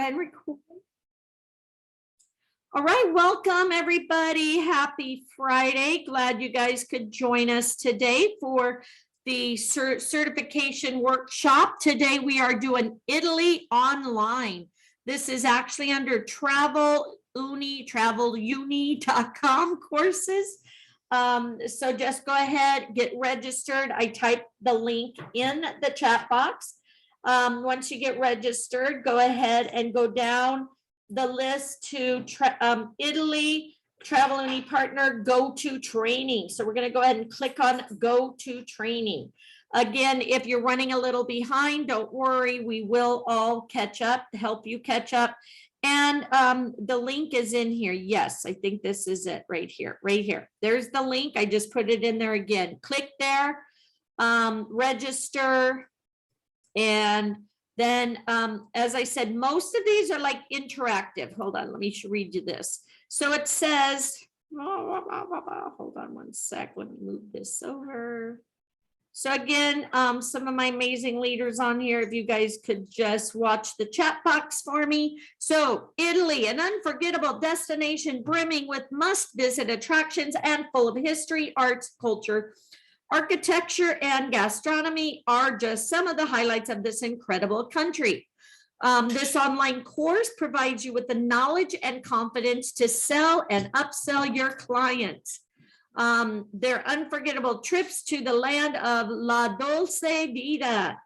and record. All right, welcome everybody. Happy Friday. Glad you guys could join us today for the certification workshop. Today we are doing Italy online. This is actually under traveluni.com courses. So just go ahead, get registered. I typed the link in the chat box. Once you get registered, go ahead and go down the list to Italy Travel Uni Partner Go to Training. So we're going to go ahead and click on Go to Training. Again, if you're running a little behind, don't worry, we will all catch up, help you catch up. And the link is in here. Yes, I think this is it right here, right here. There's the link. I just put it in there again. Click there, register. And then, as I said, most of these are like interactive. Hold on, let me read you this. So it says, hold on one sec. Let me move this over. So again, some of my amazing leaders on here, if you guys could just watch the chat box for me. So Italy, an unforgettable destination brimming with must-visit attractions and full of history, arts, culture, architecture, and gastronomy are just some of the highlights of this incredible country. This online course provides you with the knowledge and confidence to sell and upsell your clients. Their unforgettable trips to the land of La Dolce Vita,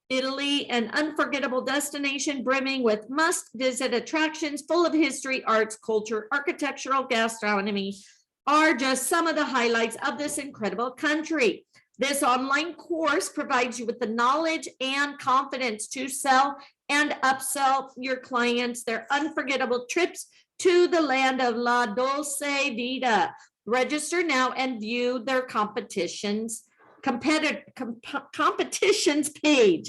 Italy, an unforgettable destination brimming with must-visit attractions full of history, arts, culture, architectural, gastronomy, are just some of the highlights of this incredible country. This online course provides you with the knowledge and confidence to sell and upsell your clients their unforgettable trips to the land of La Dolce Vita. Register now and view their competitions page.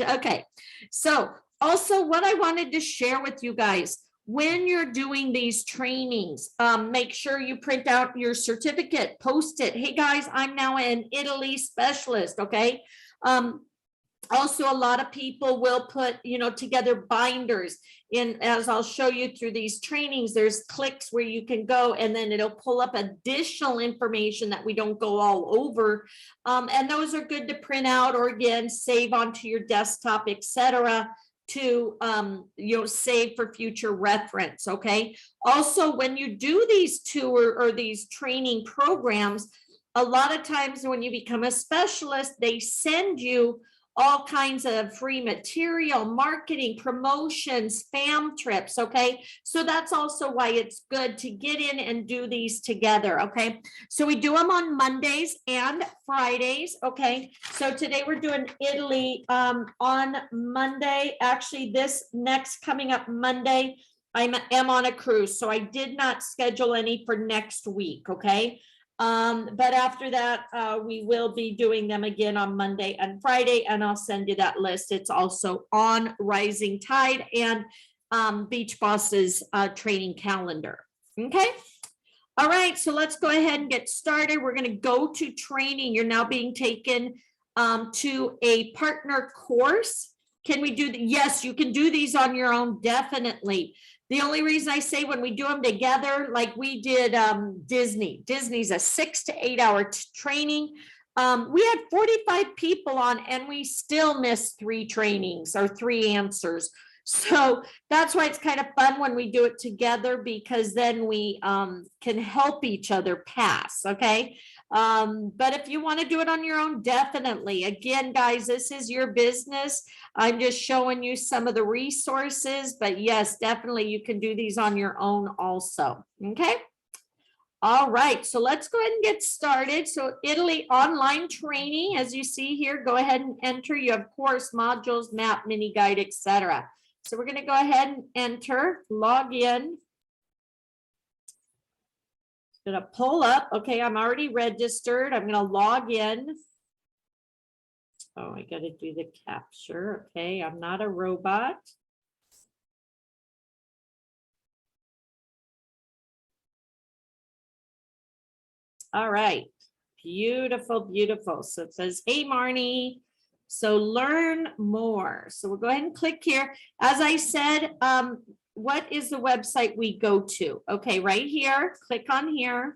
Okay, so also what I wanted to share with you guys, when you're doing these trainings, make sure you print out your certificate, post it. Hey guys, I'm now an Italy specialist, okay? Also, a lot of people will put, together binders in, as I'll show you through these trainings, there's clicks where you can go and then it'll pull up additional information that we don't go all over. And those are good to print out or again, save onto your desktop, etc. to save for future reference. Okay, also when you do these tour or these training programs, a lot of times when you become a specialist, they send you all kinds of free material, marketing, promotions, spam trips. Okay, so that's also why it's good to get in and do these together. Okay, so we do them on Mondays and Fridays. Okay, so today we're doing Italy on Monday. Actually, this next coming up Monday, I am on a cruise, so I did not schedule any for next week. Okay, but after that, we will be doing them again on Monday and Friday, and I'll send you that list. It's also on Rising Tide and Beach Boss's training calendar. Okay. All right. So let's go ahead and get started. We're going to go to training. You're now being taken to a partner course. Can we do that? Yes, you can do these on your own. Definitely. The only reason I say when we do them together, like we did Disney's a 6 to 8 hour training. We had 45 people on and we still missed 3 trainings or 3 answers. So that's why it's kind of fun when we do it together, because then we can help each other pass. Okay. But if you want to do it on your own, definitely. Again, guys, this is your business. I'm just showing you some of the resources, but yes, definitely you can do these on your own also. Okay. All right, so let's go ahead and get started. So Italy online training, as you see here, go ahead and enter. You have course, modules, map, mini guide, etc. So we're going to go ahead and enter, log in. Going to pull up. Okay, I'm already registered. I'm going to log in. Oh, I got to do the capture. Okay, I'm not a robot. All right, beautiful, beautiful. So it says, hey, Marnie. So learn more. So we'll go ahead and click here. As I said, what is the website we go to? Okay, right here, click on here.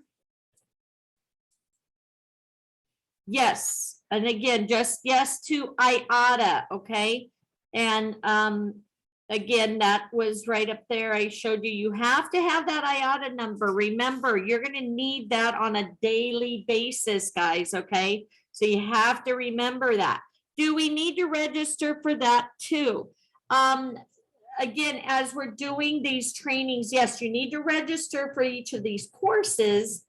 Yes, and again, just yes to IATA, okay? And again, that was right up there. I showed you, you have to have that IATA number. Remember, you're going to need that on a daily basis, guys, okay? So you have to remember that. Do we need to register for that too? Again, as we're doing these trainings, yes, you need to register for each of these courses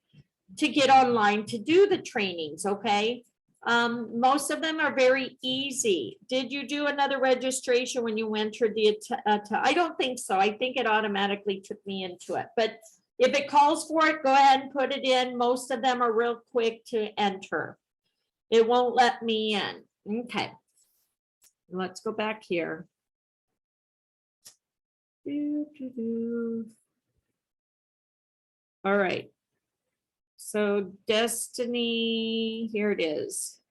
to get online to do the trainings, okay? Most of them are very easy. Did you do another registration when you entered the, I don't think so. I think it automatically took me into it, but if it calls for it, go ahead and put it in. Most of them are real quick to enter. It won't let me in. Okay, let's go back here. All right. So Destiny, here it is.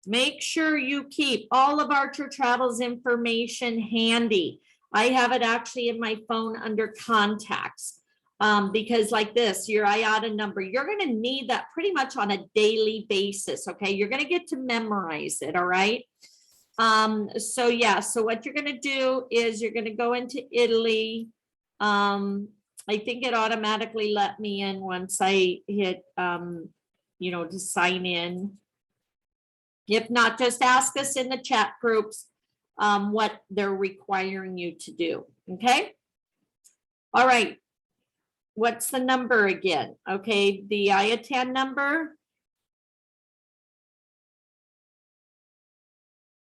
Make sure you keep all of Archer Travel's information handy. I have it actually in my phone under contacts. Because like this, your IATA number, you're going to need that pretty much on a daily basis. Okay, you're going to get to memorize it. All right. So yeah, so what you're going to do is you're going to go into Italy. I think it automatically let me in once I hit, you know, to sign in. If not, just ask us in the chat groups what they're requiring you to do. Okay. All right. What's the number again? Okay, the IATAN number.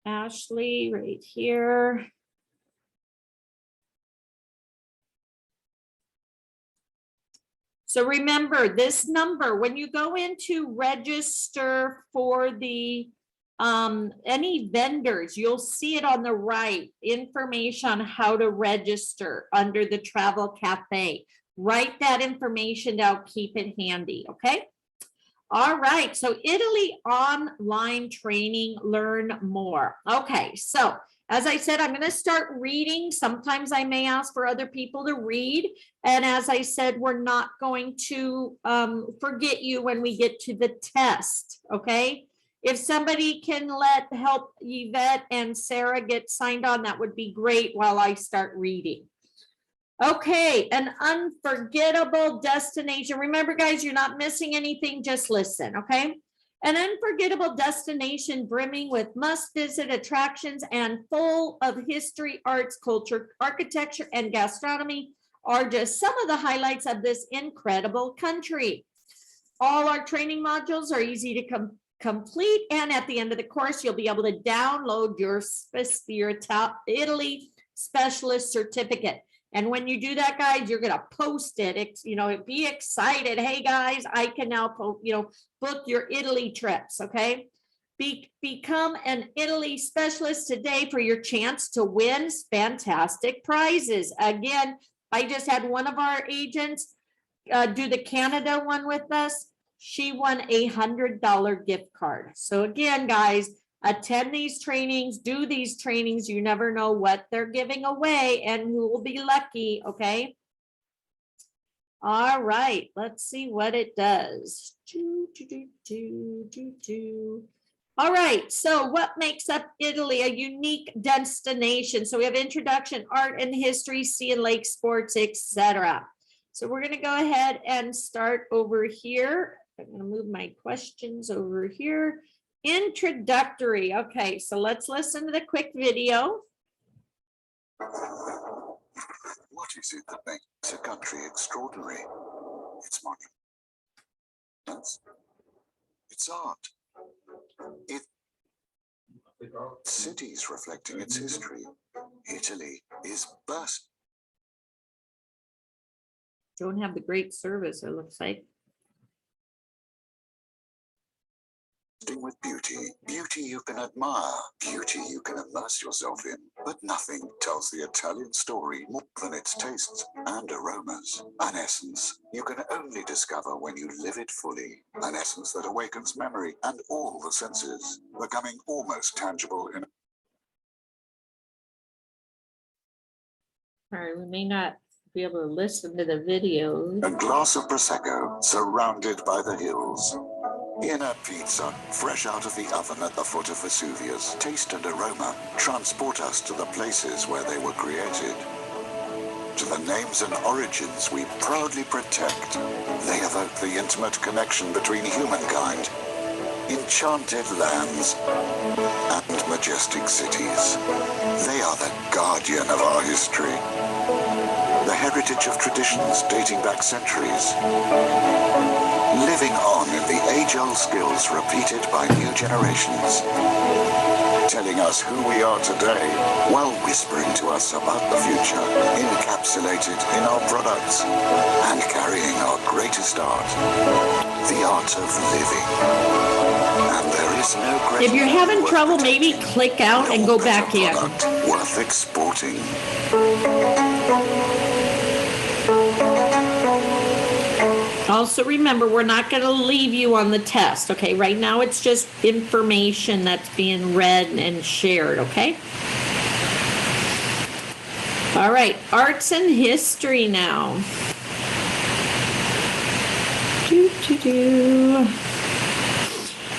Ashley, right here. So remember this number, when you go into register for the any vendors, you'll see it on the right, information on how to register under the travel cafe. Write that information down, keep it handy, okay? All right, so Italy online training, learn more. Okay, so as I said, I'm going to start reading. Sometimes I may ask for other people to read. And as I said, we're not going to forget you when we get to the test, okay? If somebody can help Yvette and Sarah get signed on, that would be great while I start reading. Okay, an unforgettable destination. Remember, guys, you're not missing anything. Just listen, okay? An unforgettable destination brimming with must-visit attractions and full of history, arts, culture, architecture, and gastronomy are just some of the highlights of this incredible country. All our training modules are easy to complete, and at the end of the course, you'll be able to download your Italy specialist certificate. And when you do that, guys, you're going to post it, you know, be excited. Hey, guys, I can now, you know, book your Italy trips. Okay. Become an Italy specialist today for your chance to win fantastic prizes. Again, I just had one of our agents do the Canada one with us. She won $100 gift card. So again, guys, attend these trainings, do these trainings. You never know what they're giving away and who will be lucky, okay? All right, let's see what it does. All right, so what makes up Italy a unique destination? So we have introduction, art and history, sea and lake sports, etc. So we're gonna go ahead and start over here. I'm gonna move my questions over here. Introductory. Okay, so let's listen to the quick video. What is it that makes a country extraordinary? It's monuments, it's art, it's cities reflecting its history. Italy is bursting Don't have the great service, it looks like. with beauty. Beauty you can admire, beauty you can immerse yourself in. But nothing tells the Italian story more than its tastes and aromas. An essence you can only discover when you live it fully. An essence that awakens memory and all the senses, becoming almost tangible in All right, we may not be able to listen to the videos. A glass of Prosecco surrounded by the hills. In a pizza, fresh out of the oven at the foot of Vesuvius. Taste and aroma transport us to the places where they were created. To the names and origins we proudly protect. They evoke the intimate connection between humankind, enchanted lands, and majestic cities. They are the guardian of our history. The heritage of traditions dating back centuries. Living on in the age-old skills repeated by new generations. Telling us who we are today while whispering to us about the future. Encapsulated in our products and carrying our greatest art. The art of living. And there is no greater. If you're having trouble, maybe click out and go back in. Worth exporting. Also remember, we're not going to leave you on the test, okay? Right now it's just information that's being read and shared, okay? All right, arts and history now.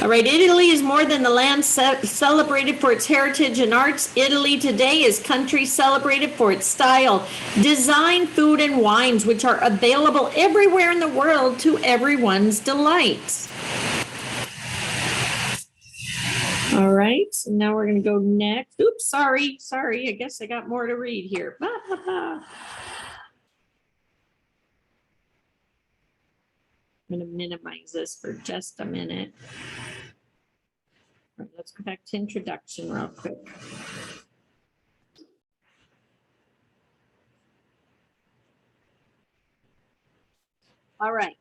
All right, Italy is more than the land celebrated for its heritage and arts. Italy today is country celebrated for its style, design, food, and wines, which are available everywhere in the world to everyone's delight. All right, so now we're going to go next. Oops, sorry. I guess I got more to read here. I'm going to minimize this for just a minute. All right, let's go back to introduction real quick. All right.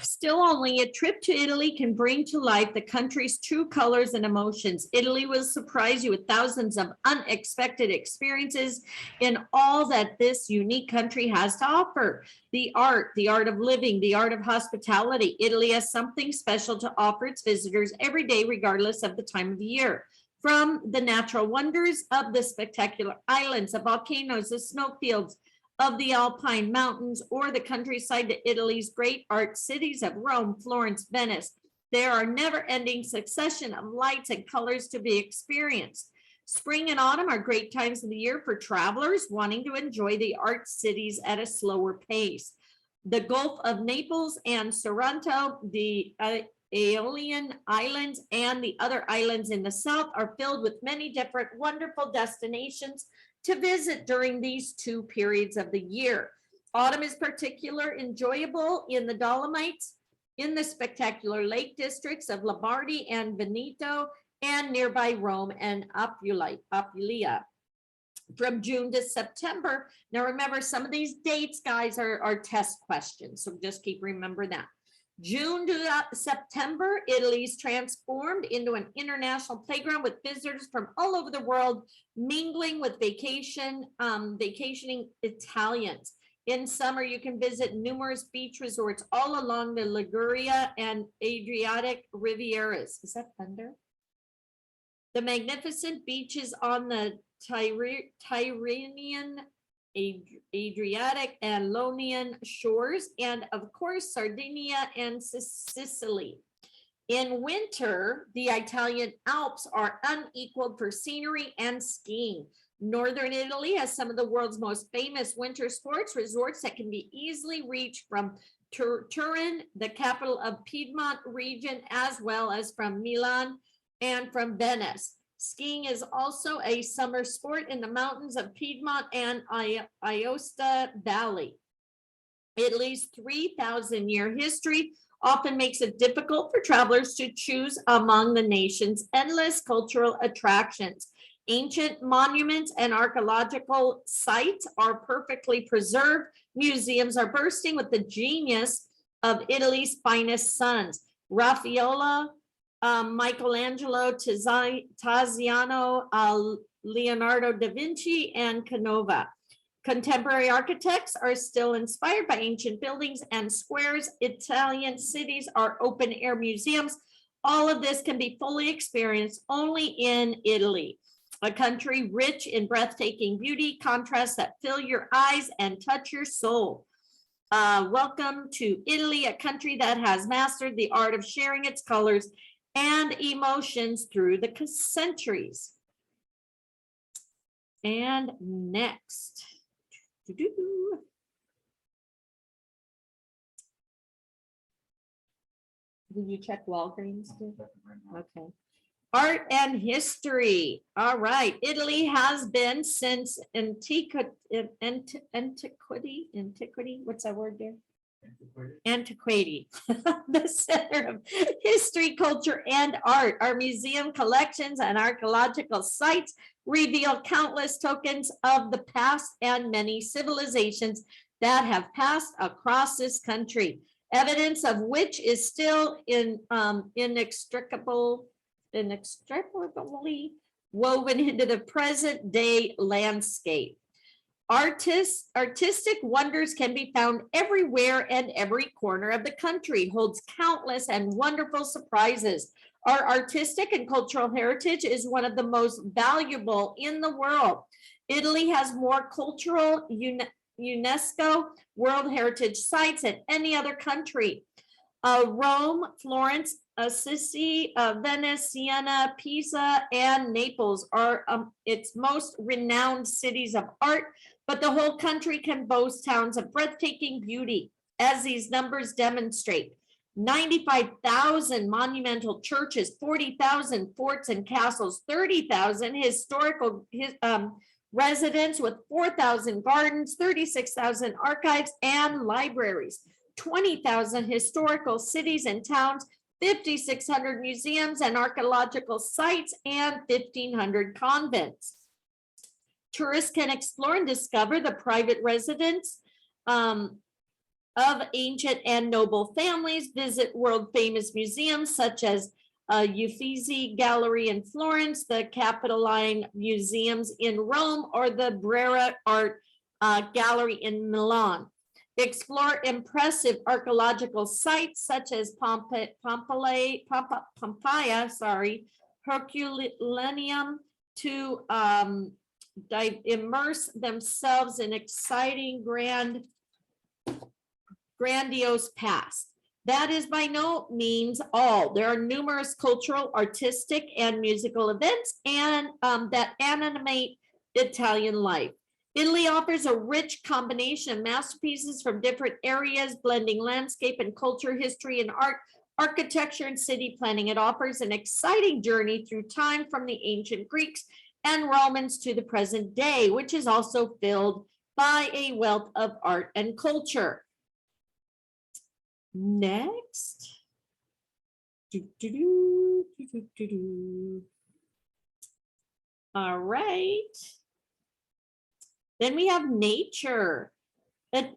Still only a trip to Italy can bring to life the country's true colors and emotions. Italy will surprise you with thousands of unexpected experiences in all that this unique country has to offer. The art of living, the art of hospitality. Italy has something special to offer its visitors every day, regardless of the time of the year. From the natural wonders of the spectacular islands, the volcanoes, the snowfields, of the Alpine mountains, or the countryside to Italy's great art cities of Rome, Florence, Venice. There are never-ending succession of lights and colors to be experienced. Spring and autumn are great times of the year for travelers wanting to enjoy the art cities at a slower pace. The Gulf of Naples and Sorrento, the Aeolian Islands, and the other islands in the south are filled with many different wonderful destinations to visit during these two periods of the year. Autumn is particularly enjoyable in the Dolomites, in the spectacular lake districts of Lombardy and Veneto, and nearby Rome and Apulia. From June to September, now remember some of these dates, guys, are test questions, so just keep remember that. June to September, Italy's transformed into an international playground with visitors from all over the world mingling with vacationing Italians. In summer, you can visit numerous beach resorts all along the Liguria and Adriatic Rivieras. Is that thunder? The magnificent beaches on the Tyrrhenian, Adriatic and Ionian shores, and of course Sardinia and Sicily. In winter, the Italian Alps are unequaled for scenery and skiing. Northern Italy has some of the world's most famous winter sports resorts that can be easily reached from Turin, the capital of Piedmont region, as well as from Milan and from Venice. Skiing is also a summer sport in the mountains of Piedmont and Aosta Valley. Italy's 3,000-year history often makes it difficult for travelers to choose among the nation's endless cultural attractions. Ancient monuments and archaeological sites are perfectly preserved. Museums are bursting with the genius of Italy's finest sons. Raffaello, Michelangelo, Tiziano, Leonardo da Vinci, and Canova. Contemporary architects are still inspired by ancient buildings and squares. Italian cities are open-air museums. All of this can be fully experienced only in Italy. a country rich in breathtaking beauty, contrasts that fill your eyes and touch your soul. Welcome to Italy, a country that has mastered the art of sharing its colors and emotions through the centuries. And next. Did you check Walgreens too? Okay. Art and history. All right. Italy has been since antiquity. What's that word there? Antiquity. The center of history, culture, and art. Our museum collections and archaeological sites reveal countless tokens of the past and many civilizations that have passed across this country, evidence of which is still inextricably woven into the present day landscape. Artistic wonders can be found everywhere, and every corner of the country holds countless and wonderful surprises. Our artistic and cultural heritage is one of the most valuable in the world. Italy has more cultural UNESCO World Heritage Sites than any other country. Rome, Florence, Assisi, Venice, Siena, Pisa, and Naples are its most renowned cities of art, but the whole country can boast towns of breathtaking beauty, as these numbers demonstrate. 95,000 monumental churches, 40,000 forts and castles, 30,000 historical residents with 4,000 gardens, 36,000 archives and libraries, 20,000 historical cities and towns, 5,600 museums and archaeological sites, and 1,500 convents. Tourists can explore and discover the private residence of ancient and noble families, visit world-famous museums such as Uffizi Gallery in Florence, the Capitoline Museums in Rome, or the Brera Art Gallery in Milan. Explore impressive archaeological sites such as Pompeii, Herculaneum, to immerse themselves in exciting, grandiose past. That is by no means all. There are numerous cultural, artistic, and musical events and that animate Italian life. Italy offers a rich combination of masterpieces from different areas, blending landscape and culture, history and art, architecture and city planning. It offers an exciting journey through time from the ancient Greeks and Romans to the present day, which is also filled by a wealth of art and culture. Next. All right. Then we have nature.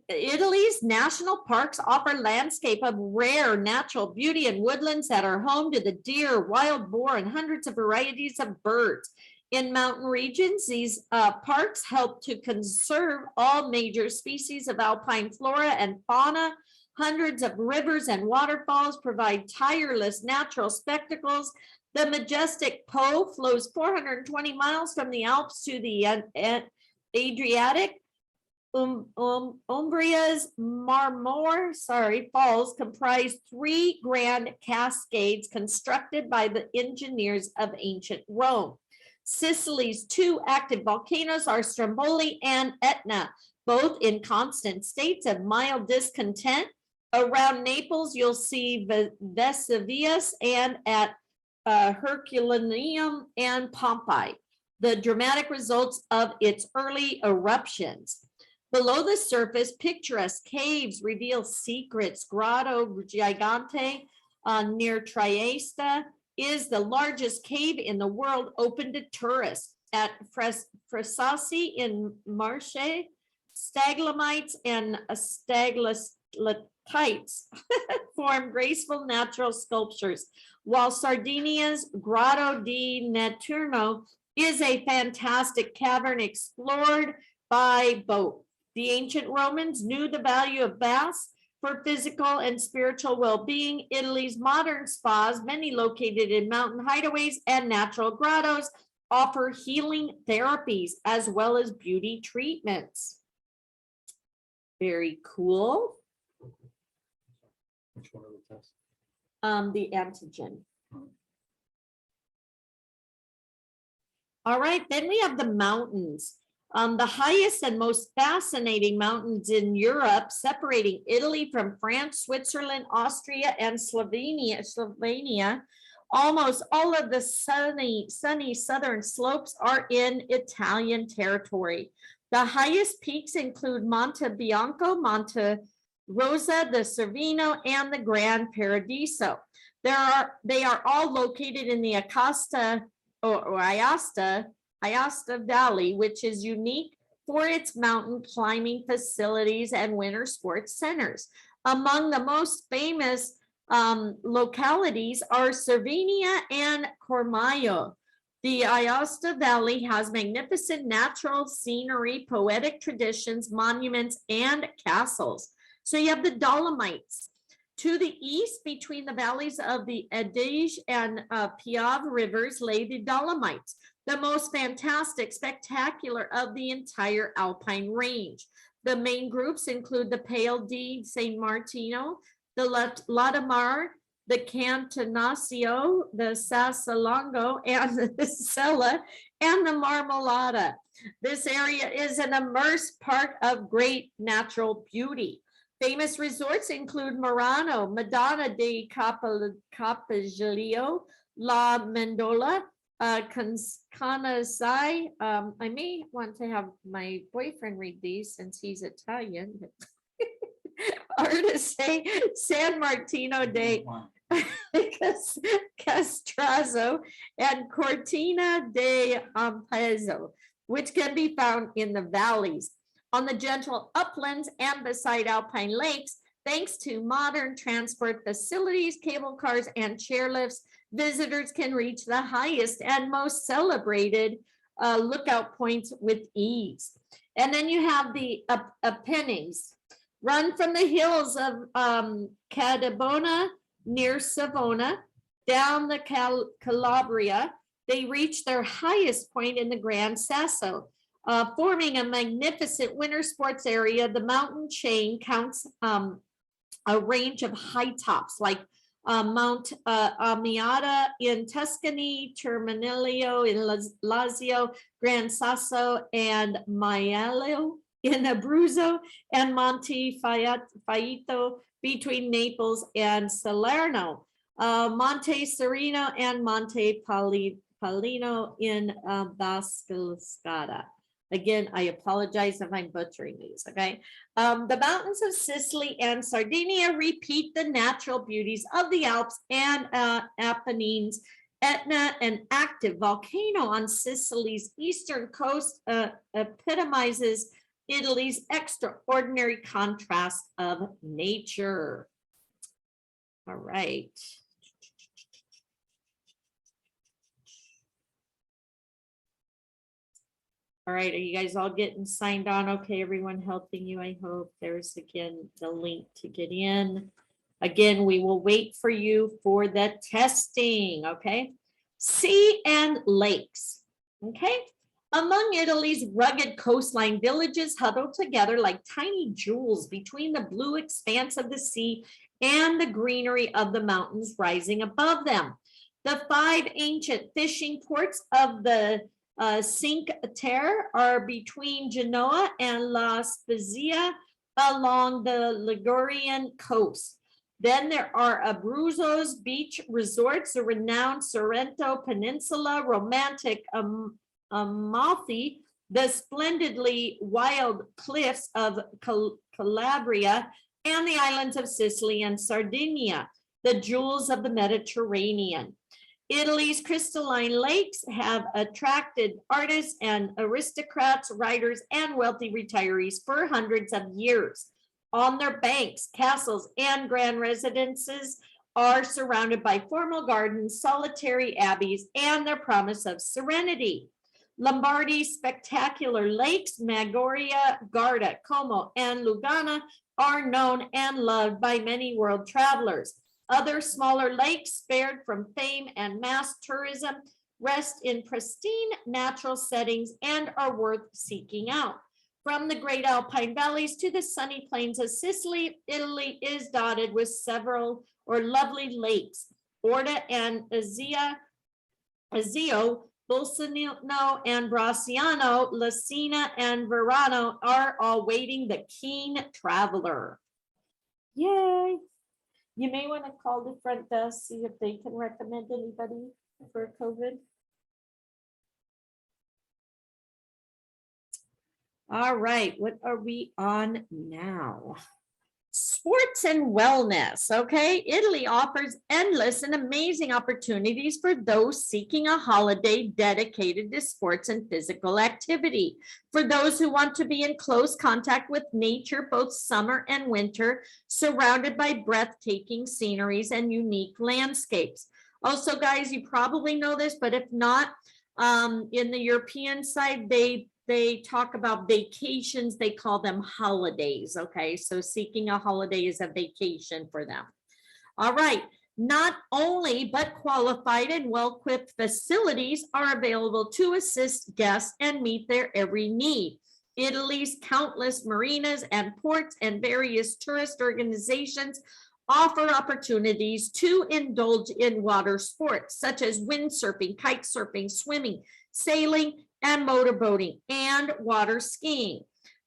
Italy's national parks offer landscape of rare natural beauty and woodlands that are home to the deer, wild boar, and hundreds of varieties of birds. In mountain regions, these parks help to conserve all major species of alpine flora and fauna. Hundreds of rivers and waterfalls provide tireless natural spectacles. The majestic Po flows 420 miles from the Alps to the Adriatic. Umbria's falls comprise 3 grand cascades constructed by the engineers of ancient Rome. Sicily's 2 active volcanoes are Stromboli and Etna, both in constant states of mild discontent. Around Naples, you'll see Vesuvius, and at Herculaneum and Pompeii, the dramatic results of its early eruptions. Below the surface, picturesque caves reveal secrets. Grotto Gigante near Trieste is the largest cave in the world open to tourists. At Fresassi in Marche, stalagmites and stalactites form graceful natural sculptures, while Sardinia's Grotto di Nettuno is a fantastic cavern explored by boat. The ancient Romans knew the value of baths for physical and spiritual well-being. Italy's modern spas, many located in mountain hideaways and natural grottos, offer healing therapies as well as beauty treatments. Very cool. Which one of the tests? The antigen. All right, then we have the mountains. The highest and most fascinating mountains in Europe, separating Italy from France, Switzerland, Austria, and Slovenia. Almost all of the sunny southern slopes are in Italian territory. The highest peaks include Monte Bianco, Monte Rosa, the Cervino, and the Gran Paradiso. They are all located in the Aosta Valley, which is unique for its mountain climbing facilities and winter sports centers. Among the most famous localities are Cervinia and Cormaio. The Aosta Valley has magnificent natural scenery, poetic traditions, monuments, and castles. So you have the Dolomites. To the east, between the valleys of the Adige and Piave rivers, lay the Dolomites, the most fantastic, spectacular of the entire Alpine range. The main groups include the Pale di San Martino, the Latimar, the Cantanasio, the Sassalongo, and the Sella, and the Marmolada. This area is an immersed part of great natural beauty. Famous resorts include Murano, Madonna di Capogiglio, La Mendola, Canasai. I may want to have my boyfriend read these since he's Italian. Artise, San Martino de Castrazo, and Cortina de Ampezzo, which can be found in the valleys. On the gentle uplands and beside alpine lakes, thanks to modern transport facilities, cable cars, and chairlifts, visitors can reach the highest and most celebrated lookout points with ease. And then you have the Apennines. Run from the hills of Cadabona near Savona down the Calabria. They reach their highest point in the Gran Sasso. Forming a magnificent winter sports area, the mountain chain counts a range of high tops like Mount Amiata in Tuscany, Terminilio in Lazio, Gran Sasso, and Maiello in Abruzzo, and Monte Faito between Naples and Salerno, Monte Sereno and Monte Palino in Basilicata. Again, I apologize if I'm butchering these, okay? The mountains of Sicily and Sardinia repeat the natural beauties of the Alps and Apennines. Etna, an active volcano on Sicily's eastern coast, epitomizes Italy's extraordinary contrast of nature. All right. All right, are you guys all getting signed on? Okay, everyone helping you, I hope. There's again the link to get in. Again, we will wait for you for the testing, okay? Sea and lakes, okay? Among Italy's rugged coastline, villages huddle together like tiny jewels between the blue expanse of the sea and the greenery of the mountains rising above them. The 5 ancient fishing ports of the Cinque Terre are between Genoa and La Spezia along the Ligurian coast. Then there are Abruzzo's beach resorts, the renowned Sorrento Peninsula, romantic Amalfi, the splendidly wild cliffs of Calabria, and the islands of Sicily and Sardinia, the jewels of the Mediterranean. Italy's crystalline lakes have attracted artists and aristocrats, writers, and wealthy retirees for hundreds of years. On their banks, castles and grand residences are surrounded by formal gardens, solitary abbeys, and their promise of serenity. Lombardy's spectacular lakes, Maggiore, Garda, Como, and Lugana, are known and loved by many world travelers. Other smaller lakes spared from fame and mass tourism rest in pristine natural settings, and are worth seeking out. From the great alpine valleys to the sunny plains of Sicily, Italy is dotted with several lovely lakes. Orta and Azio, Bolseno and Bracciano, Lucina and Verano are all waiting the keen traveler. Yay. You may want to call the front desk, see if they can recommend anybody for COVID. All right, what are we on now? Sports and wellness, okay? Italy offers endless and amazing opportunities for those seeking a holiday dedicated to sports and physical activity. For those who want to be in close contact with nature, both summer and winter, surrounded by breathtaking sceneries and unique landscapes. Also, guys, you probably know this, but if not, in the European side, they talk about vacations, they call them holidays, okay? So seeking a holiday is a vacation for them. All right, not only, but qualified and well-equipped facilities are available to assist guests and meet their every need. Italy's countless marinas and ports and various tourist organizations offer opportunities to indulge in water sports, such as windsurfing, kite surfing, swimming, sailing, and motorboating, and water skiing.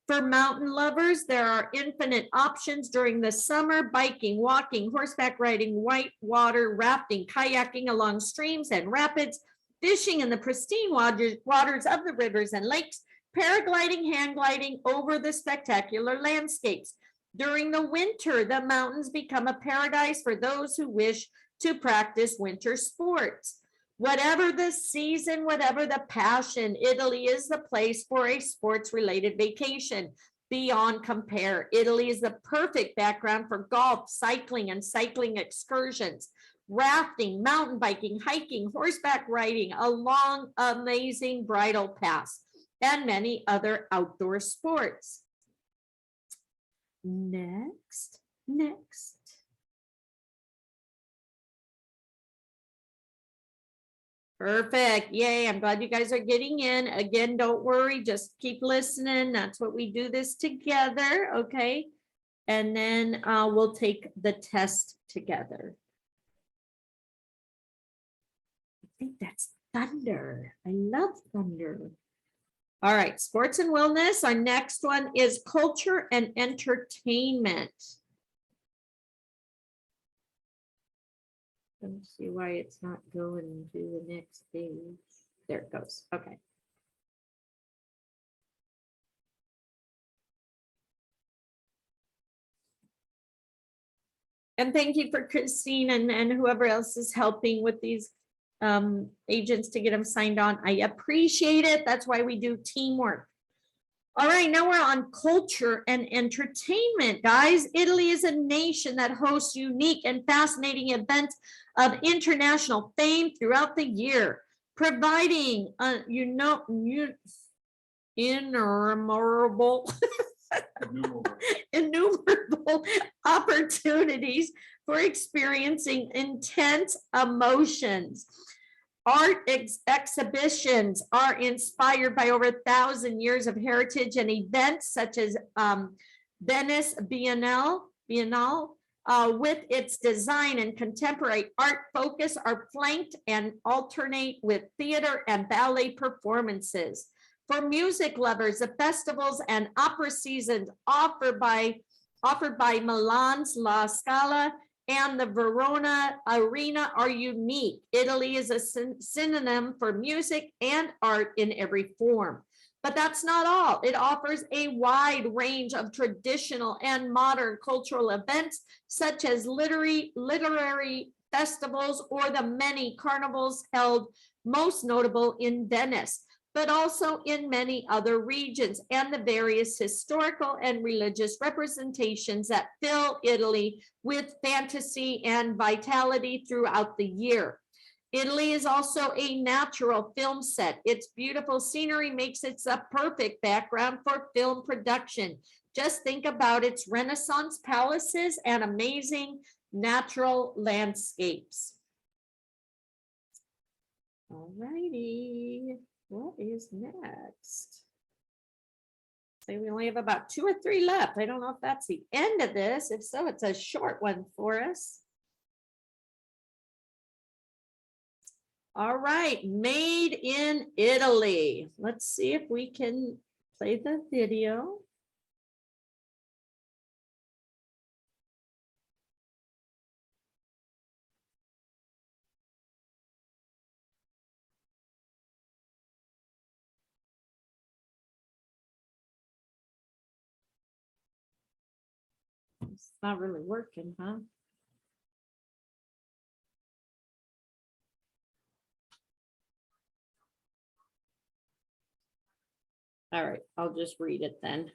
For mountain lovers, there are infinite options during the summer: biking, walking, horseback riding, whitewater rafting, kayaking along streams and rapids, fishing in the pristine waters of the rivers and lakes, paragliding, hang gliding over the spectacular landscapes. During the winter, the mountains become a paradise for those who wish to practice winter sports. Whatever the season, whatever the passion, Italy is the place for a sports-related vacation beyond compare. Italy is the perfect background for golf, cycling, and cycling excursions, rafting, mountain biking, hiking, horseback riding along amazing bridle paths, and many other outdoor sports. Next. Perfect. Yay. I'm glad you guys are getting in. Again, don't worry. Just keep listening. That's what we do this together. Okay. And then we'll take the test together. I think that's thunder. I love thunder. All right. Sports and wellness. Our next one is culture and entertainment. Let me see why it's not going to the next page. There it goes. Okay. And thank you for Christine and whoever else is helping with these agents to get them signed on. I appreciate it. That's why we do teamwork. All right, now we're on culture and entertainment, guys. Italy is a nation that hosts unique and fascinating events of international fame throughout the year, providing innumerable opportunities for experiencing intense emotions. Art exhibitions are inspired by over 1,000 years of heritage, and events such as Venice Biennale, with its design and contemporary art focus, are flanked and alternate with theater and ballet performances. For music lovers, the festivals and opera seasons offered by Milan's La Scala and the Verona Arena are unique. Italy is a synonym for music and art in every form. But that's not all. It offers a wide range of traditional and modern cultural events, such as literary festivals or the many carnivals held, most notable in Venice, but also in many other regions, and the various historical and religious representations that fill Italy with fantasy and vitality throughout the year. Italy is also a natural film set. Its beautiful scenery makes it a perfect background for film production. Just think about its Renaissance palaces and amazing natural landscapes. All righty. What is next? So we only have about 2 or 3 left. I don't know if that's the end of this. If so, it's a short one for us. All right, made in Italy. Let's see if we can play the video. It's not really working, huh? All right, I'll just read it then.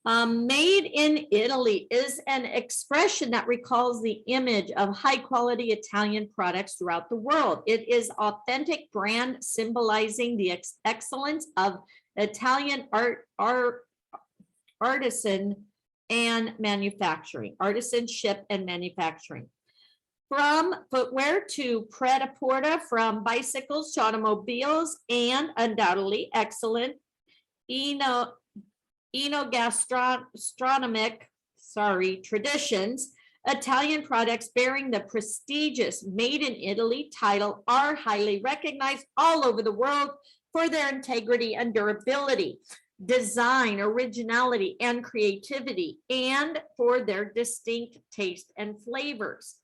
Made in Italy is an expression that recalls the image of high quality Italian products throughout the world. It is authentic brand symbolizing the excellence of Italian artisanship and manufacturing. From footwear to pret-a-porter, from bicycles to automobiles, and undoubtedly excellent enogastronomic traditions, Italian products bearing the prestigious Made in Italy title are highly recognized all over the world for their integrity and durability, design, originality, and creativity, and for their distinct taste and flavors.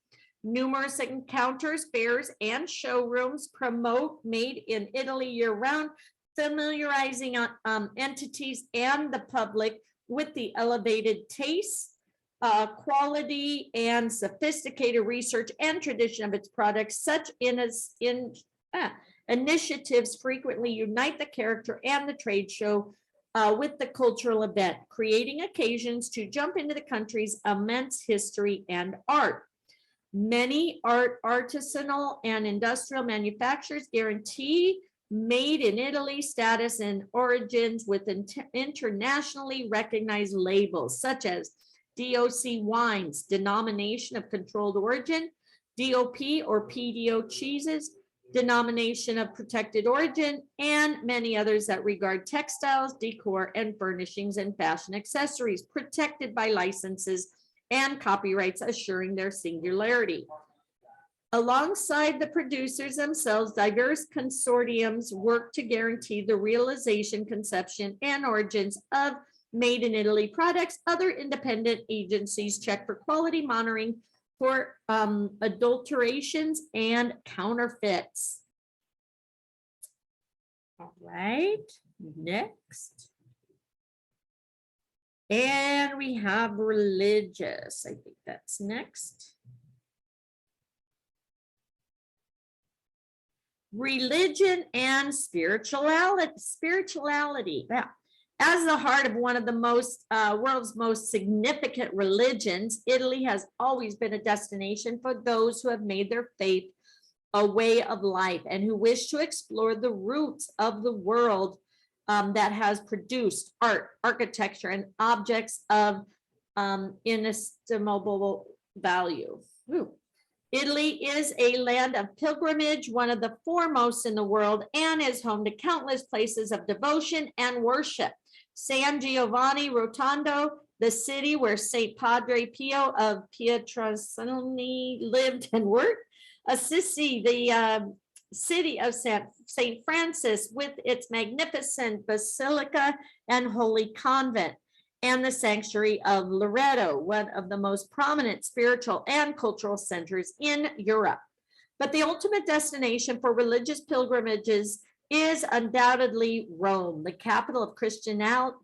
Numerous encounters, fairs, and showrooms promote Made in Italy year-round, familiarizing entities and the public with the elevated taste, quality, and sophisticated research and tradition of its products. Such initiatives frequently unite the character and the trade show with the cultural event, creating occasions to jump into the country's immense history and art. Many artisanal and industrial manufacturers guarantee Made in Italy status and origins with internationally recognized labels such as DOC wines, denomination of controlled origin, DOP or PDO cheeses, denomination of protected origin, and many others that regard textiles, decor, and furnishings and fashion accessories protected by licenses and copyrights assuring their singularity. Alongside the producers themselves, diverse consortiums work to guarantee the realization, conception, and origins of Made in Italy products. Other independent agencies check for quality monitoring for adulterations and counterfeits. All right, next. And we have religious. I think that's next. Religion and spirituality. Yeah. As the heart of one of the world's most significant religions, Italy has always been a destination for those who have made their faith a way of life and who wish to explore the roots of the world that has produced art, architecture, and objects of inestimable value. Ooh. Italy is a land of pilgrimage, one of the foremost in the world, and is home to countless places of devotion and worship. San Giovanni Rotondo, the city where Saint Padre Pio of Pietrelcina lived and worked. Assisi, the city of Saint Francis with its magnificent basilica and holy convent. And the sanctuary of Loreto, one of the most prominent spiritual and cultural centers in Europe. But the ultimate destination for religious pilgrimages is undoubtedly Rome, the capital of Christianity.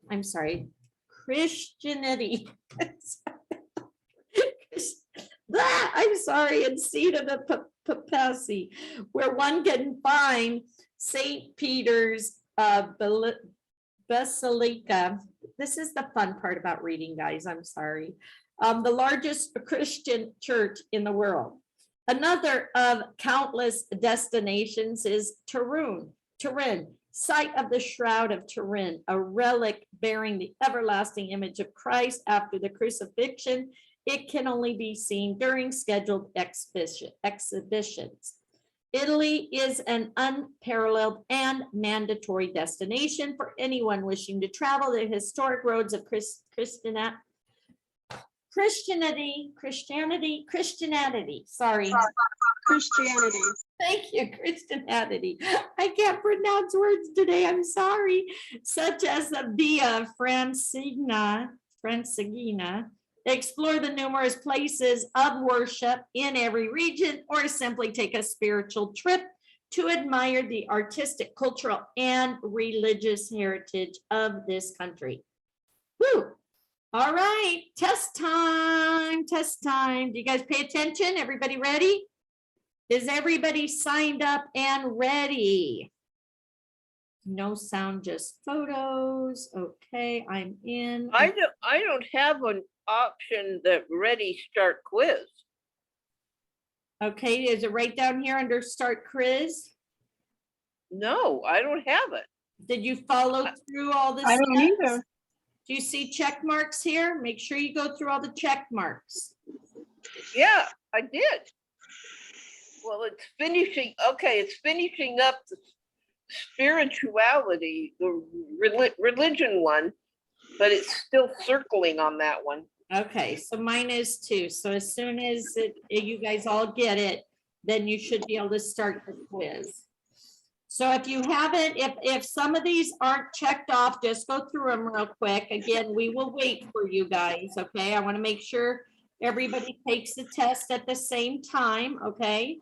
I'm sorry, and seat of the papacy, where one can find St. Peter's Basilica. This is the fun part about reading, guys. I'm sorry. The largest Christian church in the world. Another of countless destinations is Turin, site of the Shroud of Turin, a relic bearing the everlasting image of Christ after the crucifixion it can only be seen during scheduled exhibitions. Italy is an unparalleled and mandatory destination for anyone wishing to travel the historic roads of Christianity, sorry. Christianity. Thank you, Christianity. I can't pronounce words today, I'm sorry. Such as the Via Francigena, explore the numerous places of worship in every region, or simply take a spiritual trip to admire the artistic, cultural, and religious heritage of this country. Woo! All right, test time, test time. Do you guys pay attention? Everybody ready? Is everybody signed up and ready? No sound, just photos. Okay, I'm in. I don't have an option that ready start quiz. Okay, is it right down here under start quiz? No, I don't have it. Did you follow through all this? I don't either. Do you see check marks here? Make sure you go through all the check marks. Yeah, I did. Well, it's finishing. Okay, it's finishing up the spirituality, the religion one, but it's still circling on that one. Okay, so mine is too. So as soon as you guys all get it, then you should be able to start the quiz. So if you haven't, if some of these aren't checked off, just go through them real quick. Again, we will wait for you guys, okay? I want to make sure everybody takes the test at the same time, okay?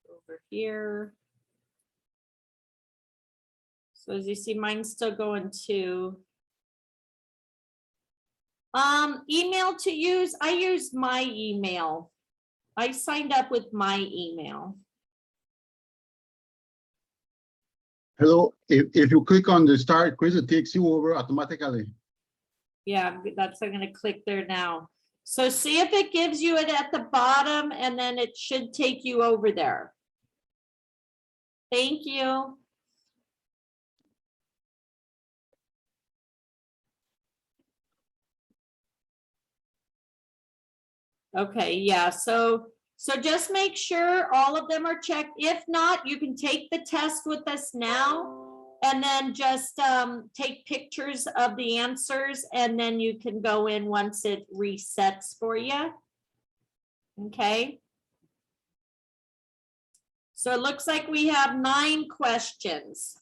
Over here. So as you see, mine's still going to. Email to use, I use my email. I signed up with my email. Hello, if you click on the start quiz, it takes you over automatically. Yeah, I'm gonna click there now. So see if it gives you it at the bottom, and then it should take you over there. Thank you. Okay, yeah, so just make sure all of them are checked. If not, you can take the test with us now, and then just take pictures of the answers, and then you can go in once it resets for you. Okay. So it looks like we have 9 questions.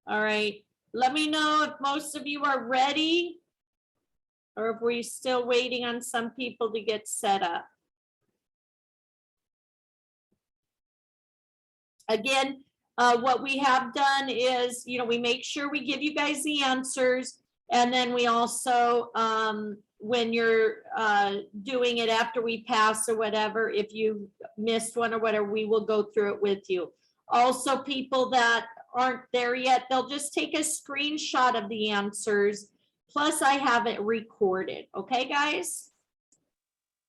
All right, let me know if most of you are ready, or if we're still waiting on some people to get set up. Again, what we have done is, we make sure we give you guys the answers, and then we also, when you're doing it after we pass or whatever, if you missed one or whatever, we will go through it with you. Also, people that aren't there yet, they'll just take a screenshot of the answers. Plus, I have it recorded. Okay, guys?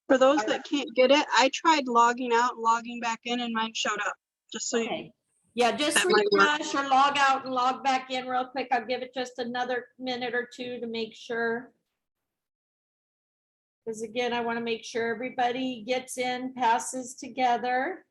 For those that can't get it, I tried logging out and logging back in, and mine showed up. Just so Okay. Yeah, just That might work. refresh or log out and log back in real quick. I'll give it just another minute or two to make sure. Because again, I want to make sure everybody gets in, passes together.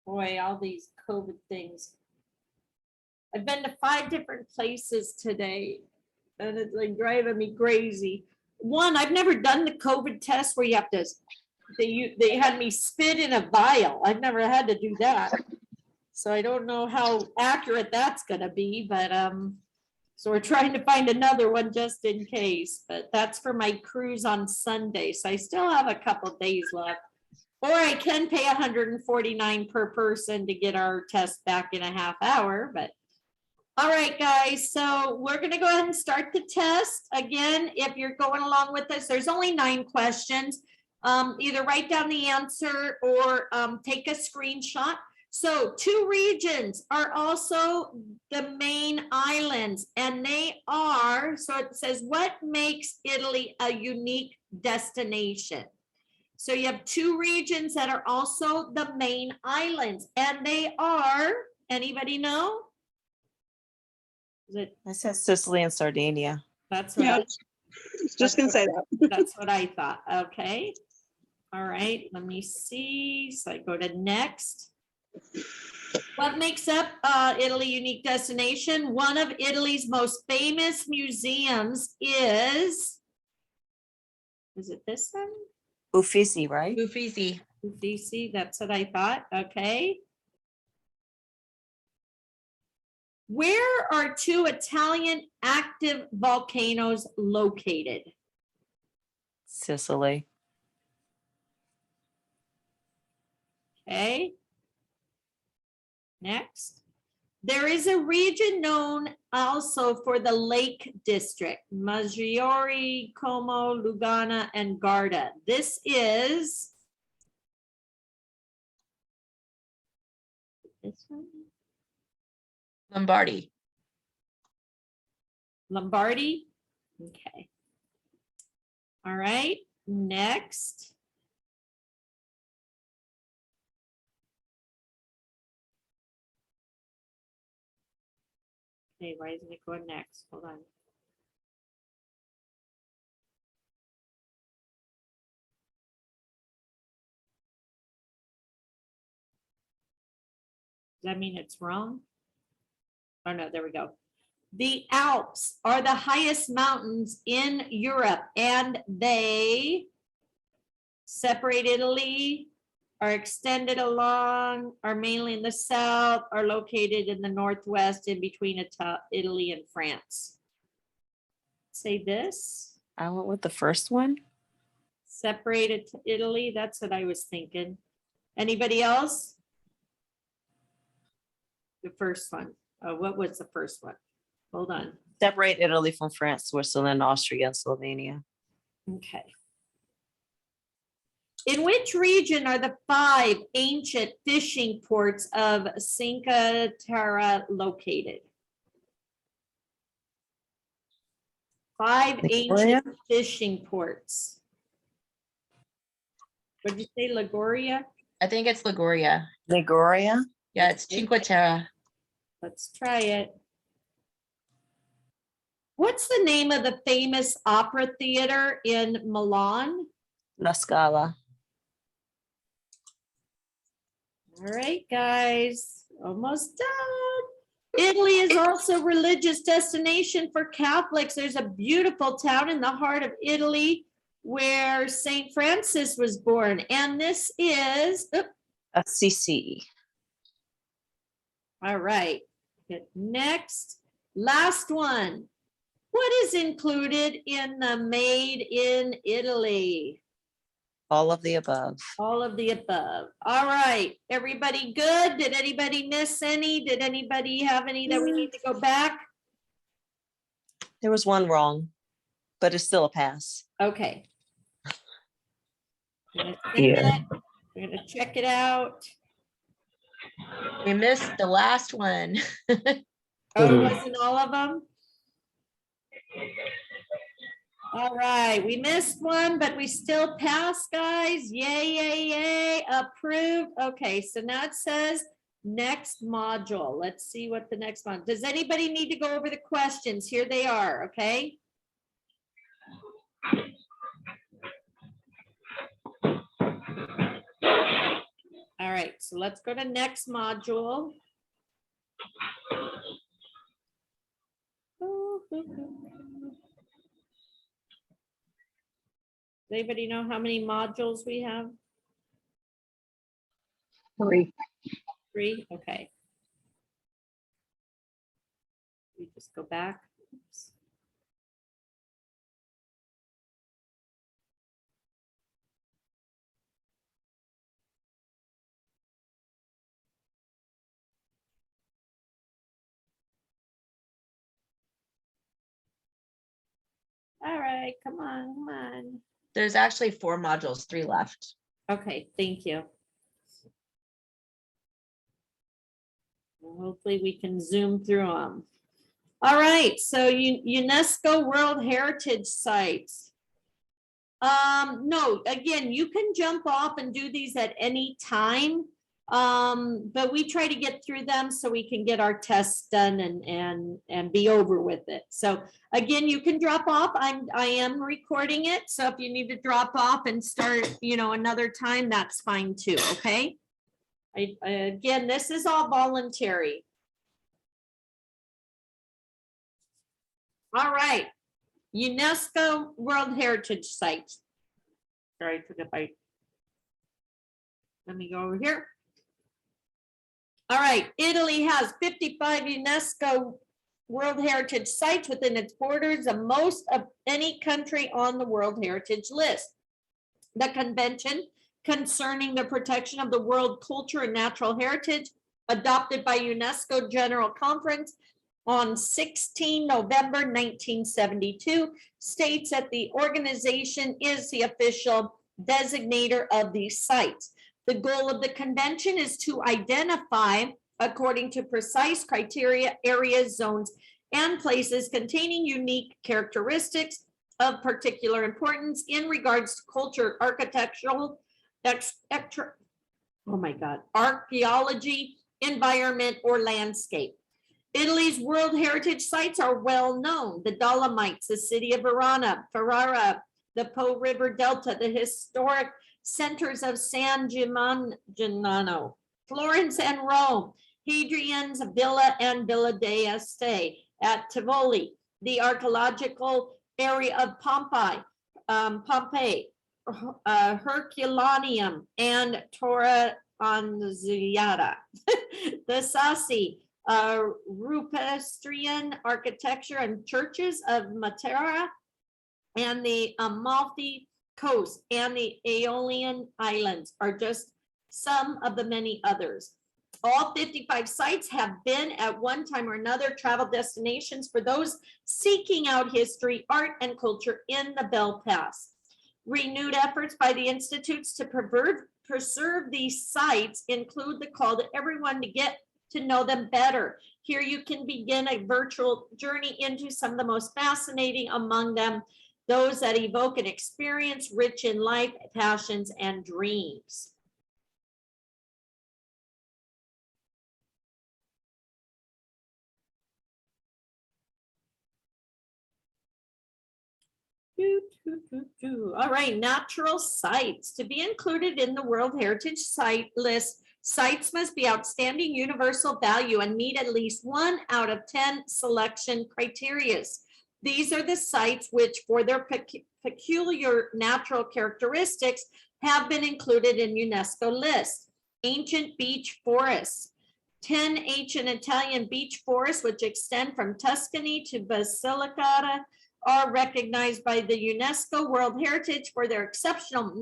Boy, all these COVID things. I've been to 5 different places today, and it's like driving me crazy. One, I've never done the COVID test where you have to, they had me spit in a vial. I've never had to do that. So I don't know how accurate that's gonna be, but so we're trying to find another one just in case, but that's for my cruise on Sunday. So I still have a couple days left. Or I can pay $149 per person to get our test back in a half hour, but. All right, guys, so we're gonna go ahead and start the test. Again, if you're going along with us, there's only 9 questions. Either write down the answer or take a screenshot. So 2 regions are also the main islands, and they are, so it says, what makes Italy a unique destination? So you have 2 regions that are also the main islands, and they are, anybody know? Is it, It says Sicily and Sardinia. that's what Yeah, I, I was just gonna say that. that's what I thought. Okay. All right, let me see. So I go to next. What makes up Italy unique destination? One of Italy's most famous museums is it this one? Uffizi, right? Uffizi. Uffizi, that's what I thought. Okay. Where are 2 Italian active volcanoes located? Sicily. Okay. Next. There is a region known also for the Lake District, Maggiore, Como, Lugana, and Garda. This is this one? Lombardy. Lombardy. Okay. All right, next. Okay, why isn't it going next? Hold on. Does that mean it's wrong? Oh no, there we go. The Alps are the highest mountains in Europe, and they separate Italy, are extended along, are mainly in the south, are located in the northwest in between Italy and France. Say this. I went with the first one. Separated to Italy, that's what I was thinking. Anybody else? The first one. Oh, what was the first one? Hold on. Separate Italy from France, Switzerland, Austria, and Slovenia. Okay. In which region are the 5 ancient fishing ports of Cinque Terre located? 5 Liguria? ancient fishing ports. What did you say, Liguria? I think it's Liguria. Liguria? Yeah, it's Cinque Terre. Let's try it. What's the name of the famous opera theater in Milan? La Scala. All right, guys, almost done. Italy is also a religious destination for Catholics. There's a beautiful town in the heart of Italy where St. Francis was born. And this is, Assisi. all right, hit next, last one. What is included in the Made in Italy? All of the above. All of the above. All right, everybody good? Did anybody miss any? Did anybody have any that we need to go back? There was one wrong, but it's still a pass. Okay. I'm gonna check Yeah. it. We're gonna check it out. We missed the last one. Oh, it wasn't all of them? All right, we missed one, but we still passed, guys. Yay, yay, yay, approved. Okay, so now it says next module. Let's see what the next one. Does anybody need to go over the questions? Here they are, okay? All right, so let's go to next module. Does anybody know how many modules we have? 3. 3, okay. We just go back. Oops. All right, come on, come on. There's actually 4 modules, 3 left. Okay, thank you. Hopefully we can zoom through them. All right, so UNESCO World Heritage Sites. No, again, you can jump off and do these at any time. But we try to get through them so we can get our tests done and be over with it. So again, you can drop off. I am recording it. So if you need to drop off and start, another time, that's fine too. Okay. Again, this is all voluntary. All right. UNESCO World Heritage Sites. Sorry, I took a bite. Let me go over here. All right, Italy has 55 UNESCO World Heritage Sites within its borders, the most of any country on the World Heritage List. The Convention concerning the protection of the world culture and natural heritage, adopted by UNESCO General Conference on 16 November 1972, states that the organization is the official designator of these sites. The goal of the convention is to identify, according to precise criteria, areas, zones, and places containing unique characteristics of particular importance in regards to culture, architectural, archaeology, environment, or landscape. Italy's World Heritage Sites are well known: the Dolomites, the city of Verona, Ferrara, the Po River Delta, the historic centers of San Gimignano, Florence and Rome, Hadrian's Villa and Villa d'Este at Tivoli, the archaeological area of Pompeii, Herculaneum and Torre Annunziata, the Sassi, Rupestrian architecture and churches of Matera, and the Malmithi Coast and the Aeolian Islands are just some of the many others. All 55 sites have been at one time or another travel destinations for those seeking out history, art, and culture in the Belle Pass. Renewed efforts by the institutes to preserve these sites include the call to everyone to get to know them better. Here you can begin a virtual journey into some of the most fascinating among them, those that evoke an experience rich in life, passions, and dreams. All right, natural sites. To be included in the World Heritage Site list, sites must be outstanding universal value and meet at least 1 out of 10 selection criteria. These are the sites which, for their peculiar natural characteristics, have been included in UNESCO lists. Ancient beach forests. 10 ancient Italian beach forests, which extend from Tuscany to Basilicata, are recognized by the UNESCO World Heritage for their exceptional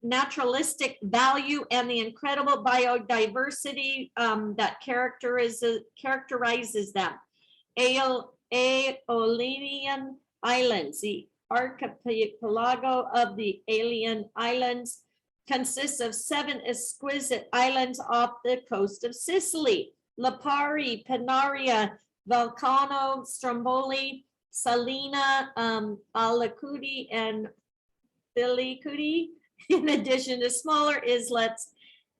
naturalistic value and the incredible biodiversity that characterizes them. Aeolian Islands, the archipelago of the Aeolian Islands, consists of 7 exquisite islands off the coast of Sicily: Lipari, Panaria, Vulcano, Stromboli, Salina, Alicudi, and Filicudi, in addition to smaller islets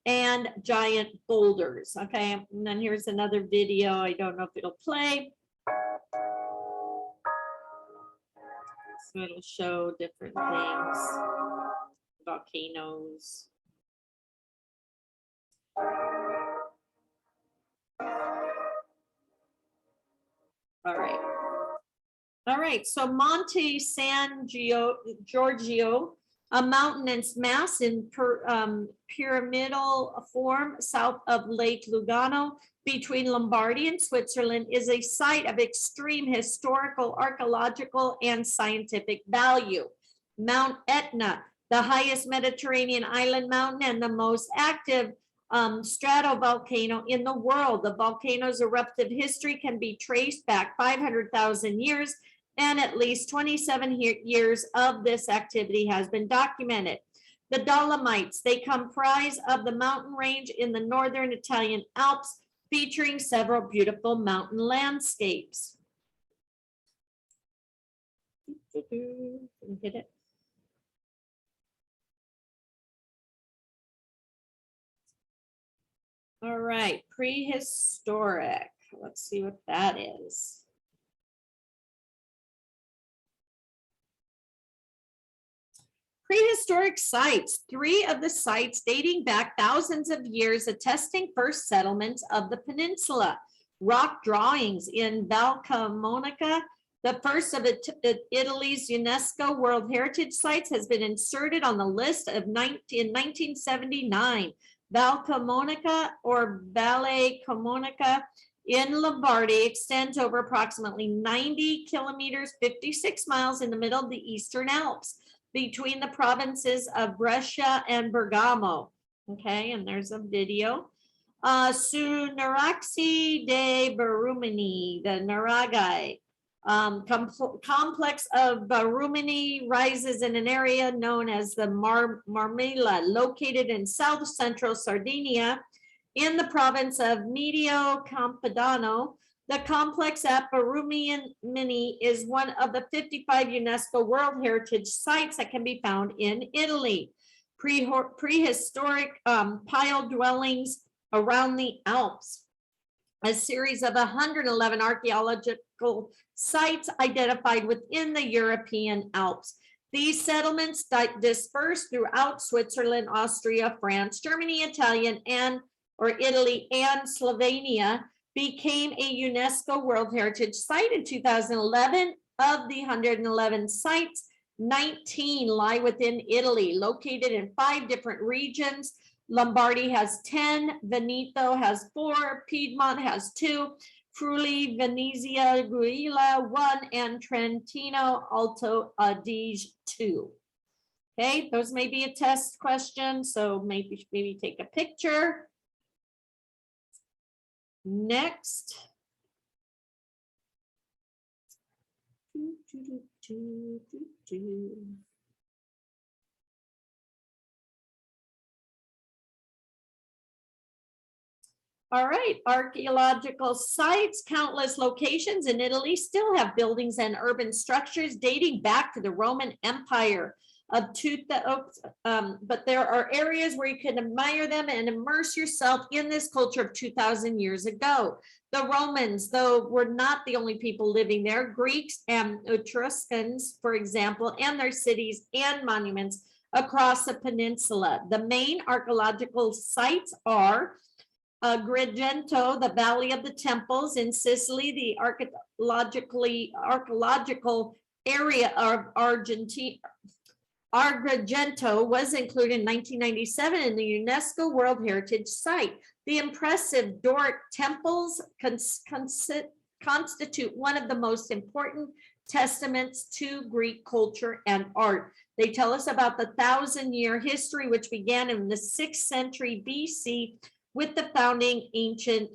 and giant boulders. Okay, and then here's another video. I don't know if it'll play. So it'll show different things, volcanoes. All right, so Monte San Giorgio, a mountainous mass in pyramidal form south of Lake Lugano between Lombardy and Switzerland, is a site of extreme historical, archaeological, and scientific value. Mount Etna, the highest Mediterranean island mountain and the most active stratovolcano in the world. The volcano's eruptive history can be traced back 500,000 years, and at least 27 years of this activity has been documented. The Dolomites, they comprise of the mountain range in the northern Italian Alps, featuring several beautiful mountain landscapes. Hit it. All right, prehistoric. Let's see what that is. Prehistoric sites, 3 of the sites dating back thousands of years attesting first settlements of the peninsula. Rock drawings in Val Camonica, the first of Italy's UNESCO World Heritage Sites, has been inserted on the list of in 1979. Val Camonica, or Valle Camonica, in Lombardy extends over approximately 90 kilometers, 56 miles in the middle of the Eastern Alps, between the provinces of Brescia and Bergamo. Okay, and there's a video. Su Naraxi de Barumini, the Naragai complex of Barumini rises in an area known as the Marmilla, located in south central Sardinia in the province of Medio Campodano. The complex at Barumini is one of the 55 UNESCO World Heritage Sites that can be found in Italy. Prehistoric pile dwellings around the Alps. A series of 111 archaeological sites identified within the European Alps. These settlements dispersed throughout Switzerland, Austria, France, Germany, Italy, and Slovenia, became a UNESCO World Heritage Site in 2011. Of the 111 sites, 19 lie within Italy, located in 5 different regions. Lombardy has 10, Veneto has 4, Piedmont has 2, Friuli, Venezia, Giulia 1, and Trentino Alto Adige 2. Okay, those may be a test question, so maybe take a picture. Next. All right, archaeological sites, countless locations in Italy still have buildings and urban structures dating back to the Roman Empire. But there are areas where you can admire them and immerse yourself in this culture of 2,000 years ago. The Romans, though, were not the only people living there. Greeks and Etruscans, for example, and their cities and monuments across the peninsula. The main archaeological sites are Agrigento, the Valley of the Temples in Sicily, the archaeological area of Argentina. Agrigento was included in 1997 in the UNESCO World Heritage Site. The impressive Doric temples constitute one of the most important testaments to Greek culture and art. They tell us about the 1,000-year history, which began in the 6th century BC with the founding ancient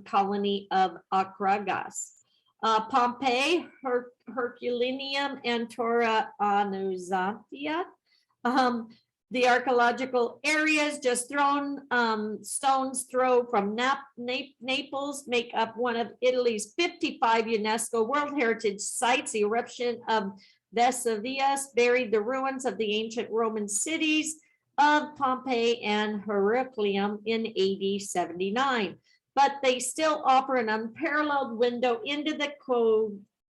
colony of Akragas. Pompeii, Herculaneum, and Torre Annunziata. The archaeological areas just stone's throw from Naples make up one of Italy's 55 UNESCO World Heritage Sites. The eruption of Vesuvius buried the ruins of the ancient Roman cities of Pompeii and Herculaneum in AD 79. But they still offer an unparalleled window into the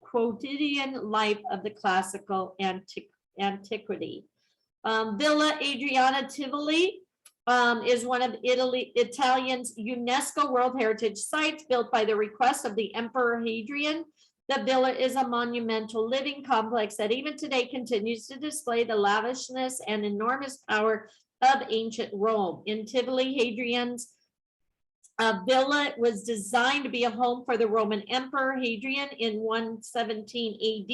quotidian life of the classical antiquity. Villa Adriana Tivoli is one of Italian's UNESCO World Heritage Sites, built by the request of the Emperor Hadrian. The villa is a monumental living complex that even today continues to display the lavishness and enormous power of ancient Rome. In Tivoli, Hadrian's villa was designed to be a home for the Roman Emperor Hadrian in 117 AD.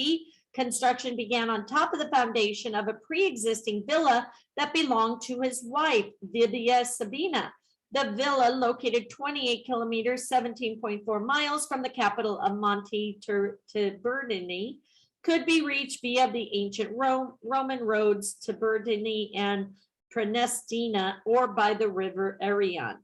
Construction began on top of the foundation of a pre-existing villa that belonged to his wife, Vibia Sabina. The villa, located 28 kilometers, 17.4 miles from the capital of Monte Tiberdini, could be reached via the ancient Roman roads Tiberdini and Prenestina, or by the river Arion.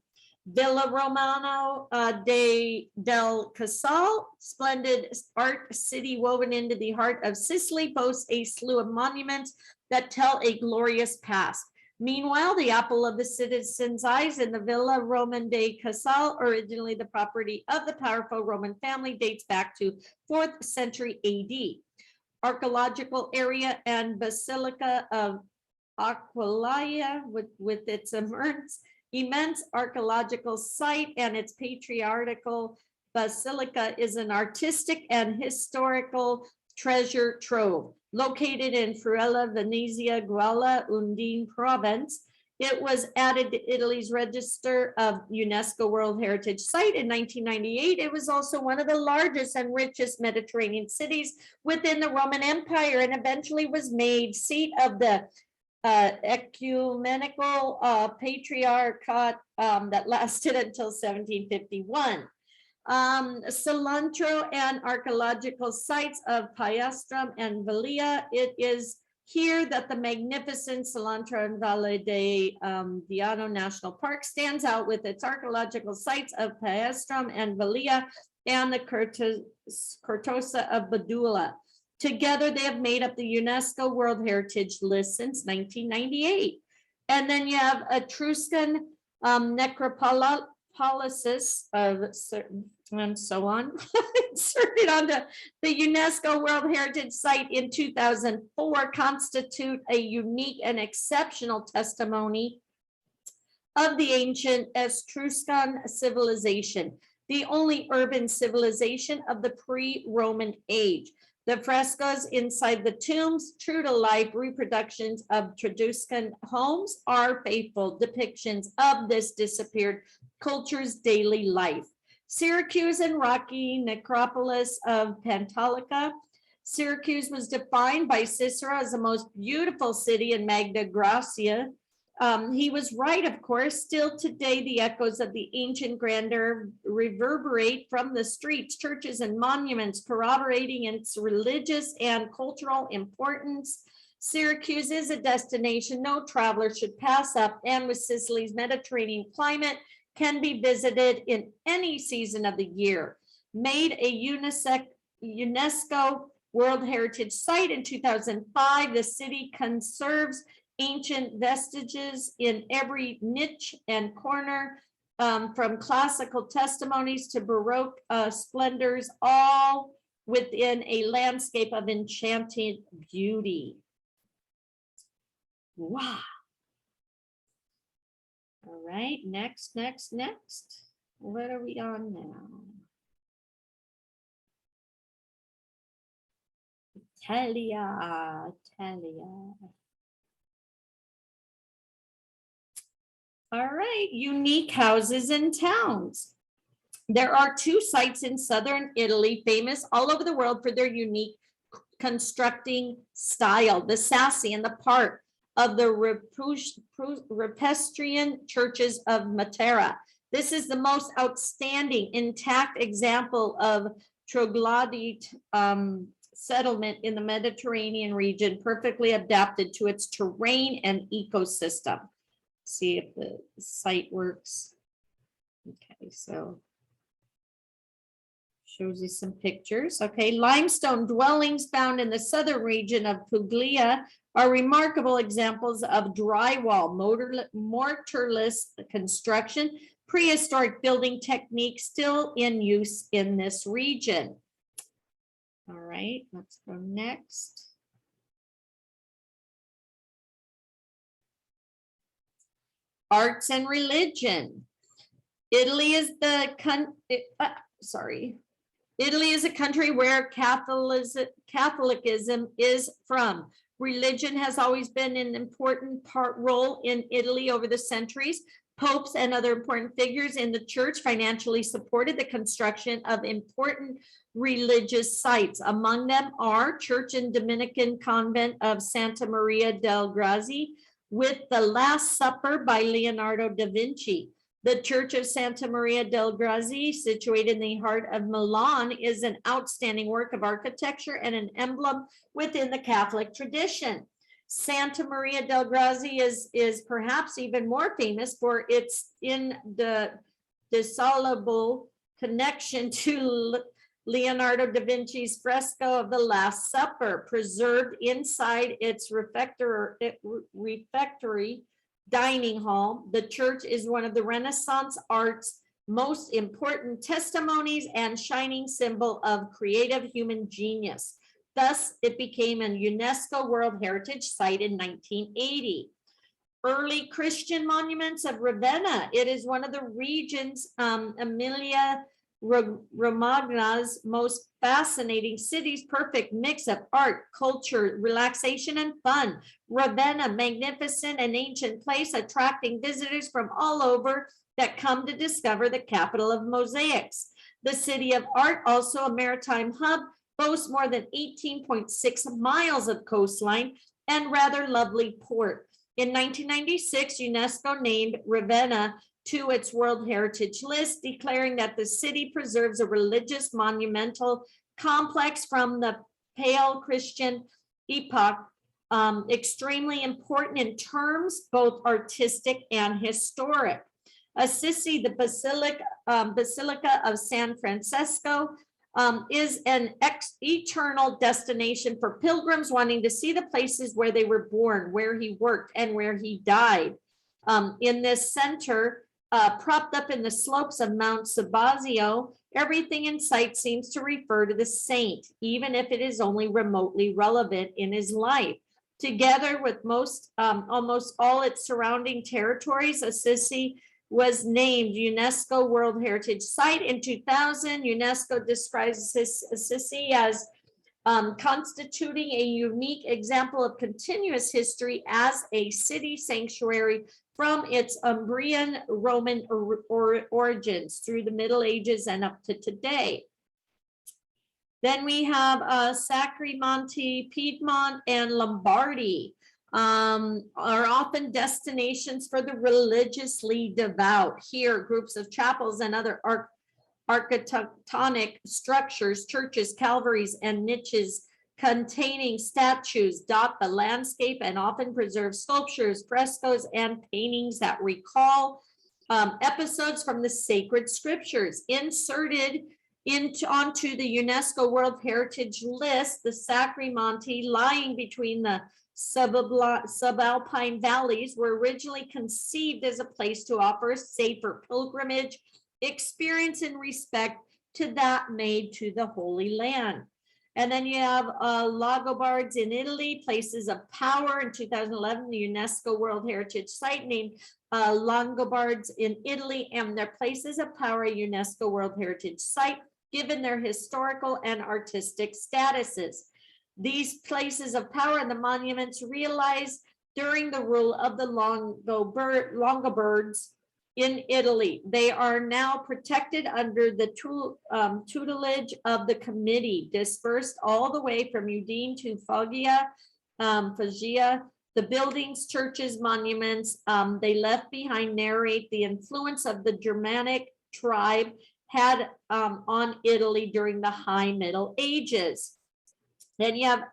Villa Romano del Casal, splendid art city woven into the heart of Sicily, boasts a slew of monuments that tell a glorious past. Meanwhile, the apple of the citizens' eyes in the Villa Roman de Casal, originally the property of the powerful Roman family, dates back to 4th century AD. Archaeological area and Basilica of Aquileia with its immense archaeological site and its patriarchal basilica is an artistic and historical treasure trove. Located in Friuli, Venezia, Guala, Undine province, it was added to Italy's register of UNESCO World Heritage Site in 1998. It was also one of the largest and richest Mediterranean cities within the Roman Empire and eventually was made seat of the ecumenical patriarchate that lasted until 1751. Cilantro and archaeological sites of Piastrum and Valia. It is here that the magnificent Cilantro and Valle de Diano National Park stands out with its archaeological sites of Piastrum and Valia and the Cortosa of Padua. Together, they have made up the UNESCO World Heritage List since 1998. And then you have Etruscan necropolises of certain and so on, inserted onto the UNESCO World Heritage Site in 2004, constitute a unique and exceptional testimony of the ancient Etruscan civilization, the only urban civilization of the pre-Roman age. The frescoes inside the tombs, true to life reproductions of Etruscan homes, are faithful depictions of this disappeared culture's daily life. Syracuse and rocky necropolis of Pantalica. Syracuse was defined by Cicero as the most beautiful city in Magna Graecia. He was right, of course. Still today, the echoes of the ancient grandeur reverberate from the streets, churches, and monuments, corroborating its religious and cultural importance. Syracuse is a destination no traveler should pass up, and with Sicily's Mediterranean climate, can be visited in any season of the year. Made a UNESCO World Heritage Site in 2005, the city conserves ancient vestiges in every niche and corner, from classical testimonies to Baroque splendors, all within a landscape of enchanted beauty. Wow. All right, next. What are we on now? Italia. All right, unique houses and towns. There are 2 sites in southern Italy famous all over the world for their unique constructing style, the Sassi and the part of the Rupestrian churches of Matera. This is the most outstanding intact example of troglodyte settlement in the Mediterranean region, perfectly adapted to its terrain and ecosystem. See if the site works. Okay, so shows you some pictures. Okay, limestone dwellings found in the southern region of Puglia are remarkable examples of drywall, mortarless construction, prehistoric building techniques still in use in this region. All right, let's go next. Arts and religion. Italy is the Italy is a country where Catholicism is from. Religion has always been an important role in Italy over the centuries. Popes and other important figures in the church financially supported the construction of important religious sites. Among them are Church and Dominican Convent of Santa Maria del Grazie, with the Last Supper by Leonardo da Vinci. The Church of Santa Maria del Grazie, situated in the heart of Milan, is an outstanding work of architecture and an emblem within the Catholic tradition. Santa Maria del Grazie is perhaps even more famous for its in the indissoluble connection to Leonardo da Vinci's fresco of the Last Supper, preserved inside its refectory dining hall. The church is one of the Renaissance art's most important testimonies and shining symbol of creative human genius. Thus, it became a UNESCO World Heritage Site in 1980. Early Christian monuments of Ravenna. It is one of the region's, Emilia Romagna's most fascinating cities, perfect mix of art, culture, relaxation, and fun. Ravenna, magnificent and ancient place, attracting visitors from all over that come to discover the capital of mosaics. The city of art, also a maritime hub, boasts more than 18.6 miles of coastline and rather lovely port. In 1996, UNESCO named Ravenna to its World Heritage List, declaring that the city preserves a religious monumental complex from the Pale Christian epoch, extremely important in terms both artistic and historic. Assisi, the Basilica of San Francesco, is an eternal destination for pilgrims wanting to see the places where they were born, where he worked, and where he died. In this center, propped up in the slopes of Mount Sabazio, everything in sight seems to refer to the saint, even if it is only remotely relevant in his life. Together with almost all its surrounding territories, Assisi was named UNESCO World Heritage Site in 2000. UNESCO describes Assisi as constituting a unique example of continuous history as a city sanctuary from its Umbrian Roman origins through the Middle Ages and up to today. Then we have Sacri Piedmont, and Lombardy. Are often destinations for the religiously devout. Here, groups of chapels and other architectonic structures, churches, calvaries, and niches containing statues dot the landscape and often preserve sculptures, frescoes, and paintings that recall episodes from the sacred scriptures. Inserted onto the UNESCO World Heritage List, the Sacri Monte, lying between the subalpine valleys, were originally conceived as a place to offer a safer pilgrimage experience in respect to that made to the Holy Land. And then you have Longobards in Italy, places of power. In 2011, the UNESCO World Heritage Site named Longobards in Italy and their places of power a UNESCO World Heritage Site, given their historical and artistic statuses. These places of power and the monuments realized during the rule of the Longobards in Italy. They are now protected under the tutelage of the committee, dispersed all the way from Udine to Foggia. The buildings, churches, monuments they left behind narrate the influence of the Germanic tribe had on Italy during the High Middle Ages. Then you have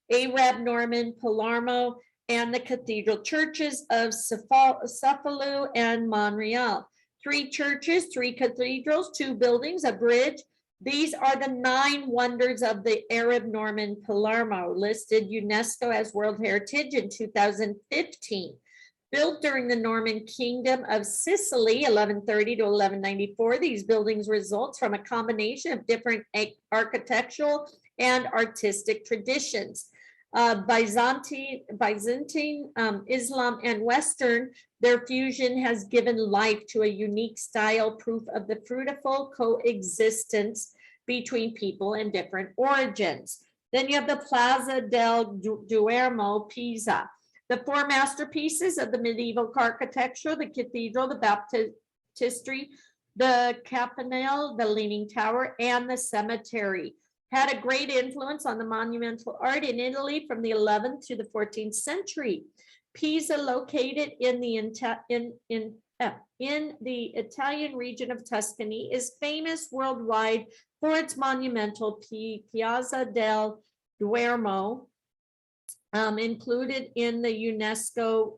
Arab Norman Palermo and the cathedral churches of Cefalù and Monreal. 3 churches, 3 cathedrals, 2 buildings, a bridge. These are the 9 wonders of the Arab Norman Palermo, listed UNESCO as World Heritage in 2015. Built during the Norman Kingdom of Sicily, 1130 to 1194, these buildings result from a combination of different architectural and artistic traditions. Byzantine, Islam, and Western, their fusion has given life to a unique style, proof of the fruitful coexistence between people and different origins. Then you have the Piazza del Duomo, Pisa. The 4 masterpieces of the medieval architecture, the cathedral, the baptistry, the campanile, the leaning tower, and the cemetery, had a great influence on the monumental art in Italy from the 11th to the 14th century. Pisa, located in the Italian region of Tuscany, is famous worldwide for its monumental Piazza del Duomo, included in the UNESCO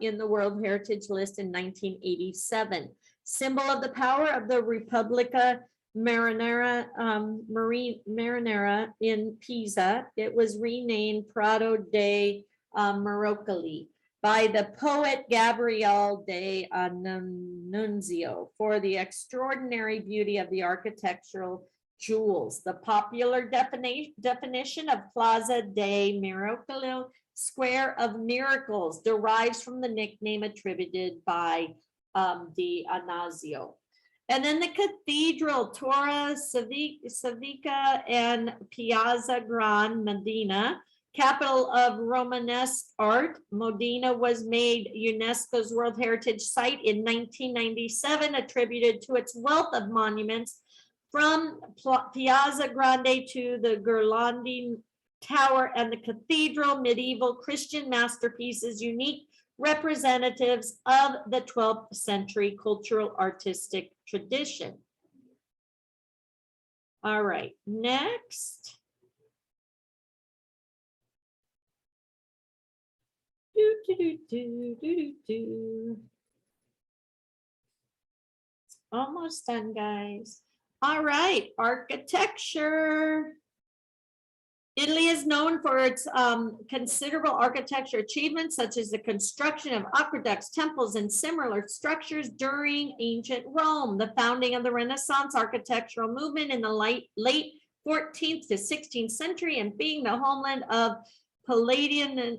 in the World Heritage List in 1987. symbol of the power of the Repubblica Marinara in Pisa. It was renamed Prado de Miracoli by the poet Gabriel de Annunzio for the extraordinary beauty of the architectural jewels. The popular definition of Piazza de Miracoli, Square of Miracles, derives from the nickname attributed by de Annunzio. And then the cathedral, Torre Civica and Piazza Gran Medina, capital of Romanesque art. Modena was made UNESCO's World Heritage Site in 1997, attributed to its wealth of monuments from Piazza Grande to the Ghirlandi Tower and the cathedral, medieval Christian masterpieces, unique representatives of the 12th century cultural artistic tradition. All right, next. Almost done, guys. All right, architecture. Italy is known for its considerable architecture achievements, such as the construction of aqueducts, temples, and similar structures during ancient Rome, the founding of the Renaissance architectural movement in the late 14th to 16th century, and being the homeland of Palladianism,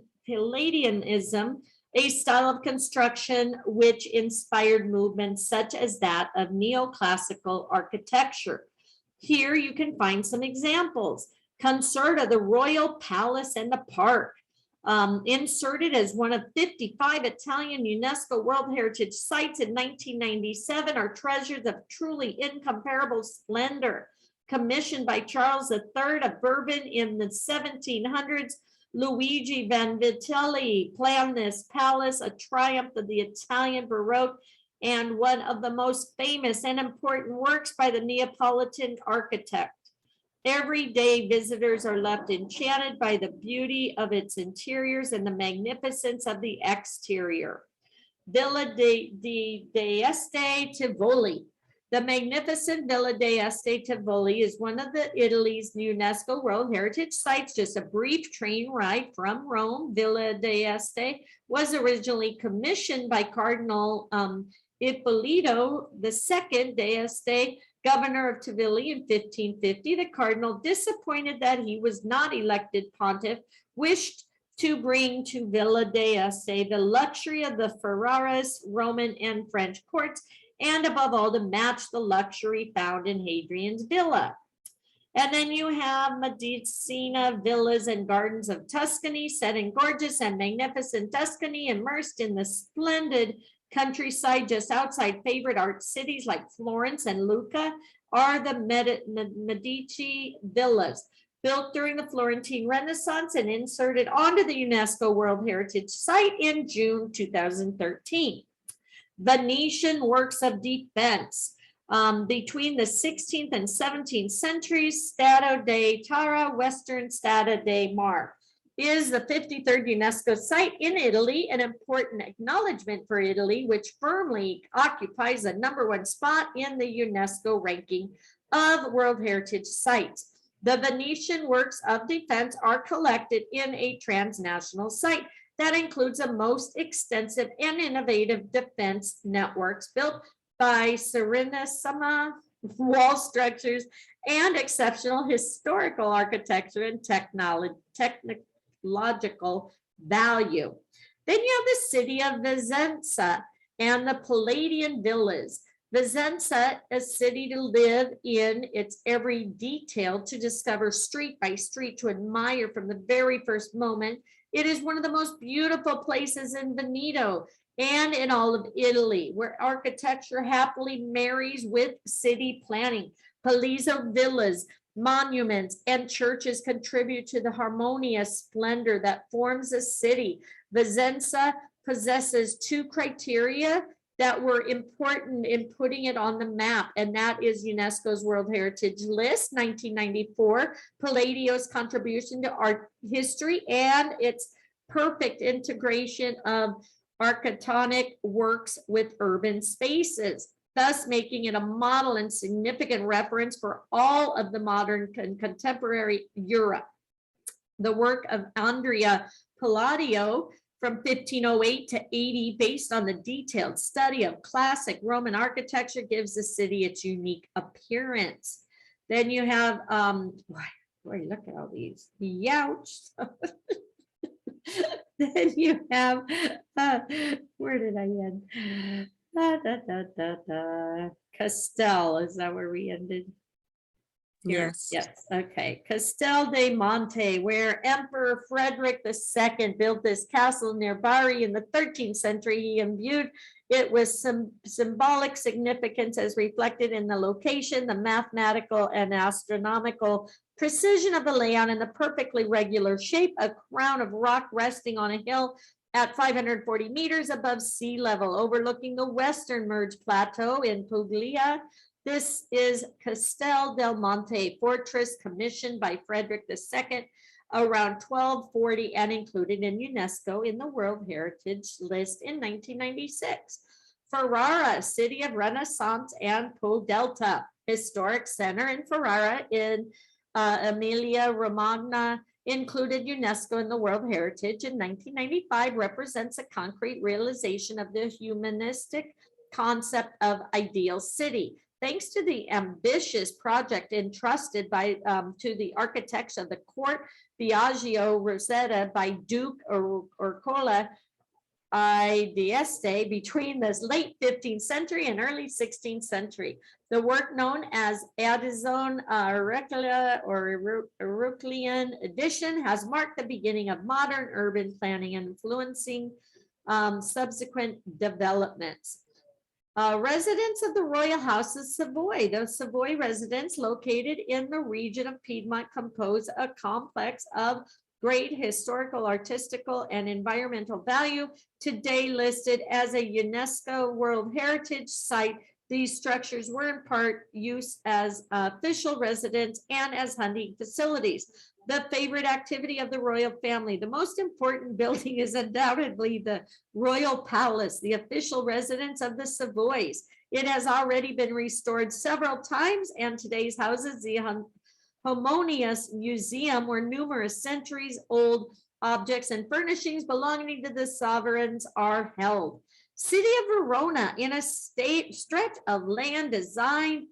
a style of construction which inspired movements such as that of neoclassical architecture. Here you can find some examples. Concerta, the Royal Palace and the Park, inserted as one of 55 Italian UNESCO World Heritage Sites in 1997, are treasures of truly incomparable splendor. Commissioned by Charles III of Bourbon in the 1700s, Luigi Vanvitelli planned this palace, a triumph of the Italian Baroque and one of the most famous and important works by the Neapolitan architect. Everyday visitors are left enchanted by the beauty of its interiors and the magnificence of the exterior. Villa d'Este Tivoli. The magnificent Villa d'Este Tivoli is one of Italy's UNESCO World Heritage Sites. Just a brief train ride from Rome. Villa d'Este was originally commissioned by Cardinal Ippolito II d'Este, governor of Tivoli, in 1550. The cardinal, disappointed that he was not elected pontiff, wished to bring to Villa d'Este the luxury of the Ferrara's Roman and French courts, and above all, to match the luxury found in Hadrian's villa. And then you have Medicina villas and gardens of Tuscany, set in gorgeous and magnificent Tuscany, immersed in the splendid countryside just outside favorite art cities like Florence and Lucca, are the Medici villas, built during the Florentine Renaissance and inserted onto the UNESCO World Heritage Site in June 2013. Venetian works of defense. Between the 16th and 17th centuries, Stato de Tara, Western Stato de Mar, is the 53rd UNESCO site in Italy, an important acknowledgement for Italy, which firmly occupies the #1 spot in the UNESCO ranking of World Heritage Sites. The Venetian works of defense are collected in a transnational site that includes the most extensive and innovative defense networks built by Serenissima wall structures and exceptional historical architecture and technological value. Then you have the city of Vicenza and the Palladian villas. Vicenza, a city to live in, its every detail to discover street by street, to admire from the very first moment. It is one of the most beautiful places in Veneto and in all of Italy, where architecture happily marries with city planning. Palazzo villas, monuments, and churches contribute to the harmonious splendor that forms a city. Vicenza possesses two criteria that were important in putting it on the map, and that is UNESCO's World Heritage List, 1994, Palladio's contribution to art history, and its perfect integration of architectonic works with urban spaces. thus making it a model and significant reference for all of the modern and contemporary Europe. The work of Andrea Palladio from 1508 to 80, based on the detailed study of classic Roman architecture, gives the city its unique appearance. Then you have, boy, look at all these, youch. Then you have, where did I end? Castell, is that where we ended? Here. Yes. Yes, okay. Castell De Monte, where Emperor Frederick II built this castle near Bari in the 13th century. He imbued it with some symbolic significance as reflected in the location, the mathematical and astronomical precision of the layout, and the perfectly regular shape, a crown of rock resting on a hill at 540 meters above sea level, overlooking the western merged plateau in Puglia. This is Castell Del Monte fortress commissioned by Frederick II around 1240 and included in Unesco in the World Heritage List in 1996. Ferrara, city of Renaissance and Po Delta, historic center in Ferrara in Emilia Romagna, included UNESCO in the World Heritage in 1995, represents a concrete realization of the humanistic concept of ideal city. Thanks to the ambitious project entrusted by to the architects of the court Biagio Rosetta by Duke Ercole I d'Este between the late 15th century and early 16th century. The work known as Addison Auricula or Euclidean edition has marked the beginning of modern urban planning, influencing subsequent developments. Residents of the Royal House of Savoy. The Savoy residence located in the region of Piedmont compose a complex of great historical, artistical, and environmental value, today listed as a UNESCO World Heritage Site. These structures were in part used as official residence and as hunting facilities. The favorite activity of the royal family. The most important building is undoubtedly the Royal Palace, the official residence of the Savoys. It has already been restored several times, and today's houses the Harmonious Museum, where numerous centuries-old objects and furnishings belonging to the sovereigns are held. City of Verona, in a stretch of land designed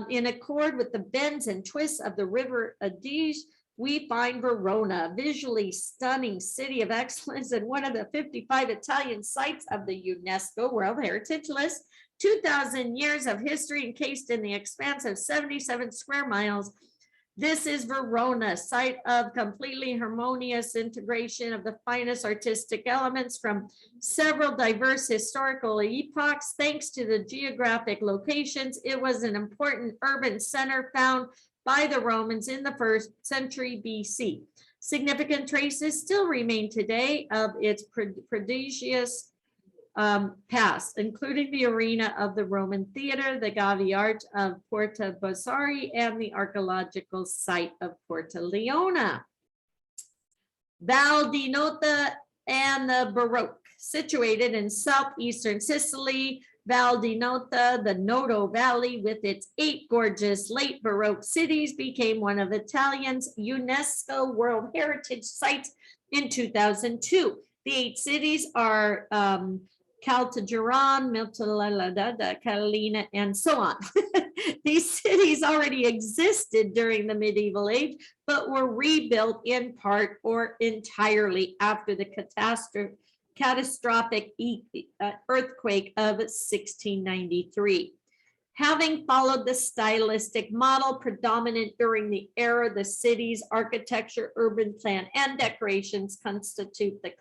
in accord with the bends and twists of the River Adige, we find Verona, visually stunning city of excellence and one of the 55 Italian sites of the UNESCO World Heritage List. 2,000 years of history encased in the expanse of 77 square miles. This is Verona, site of completely harmonious integration of the finest artistic elements from several diverse historical epochs. Thanks to the geographic locations, it was an important urban center found by the Romans in the 1st century BC. Significant traces still remain today of its prodigious past, including the arena of the Roman theater, the Gaviart of Porta Bossari, and the archaeological site of Porta Leona. Val di Nota and the Baroque, situated in southeastern Sicily. Val di Nota, the Noto Valley, with its 8 gorgeous late Baroque cities, became one of Italian's UNESCO World Heritage Sites in 2002. The 8 cities are Caltagirone, Miltelada, Catalina, and so on. These cities already existed during the medieval age, but were rebuilt in part or entirely after the catastrophic earthquake of 1693. Having followed the stylistic model predominant during the era, the city's architecture, urban plan, and decorations constitute the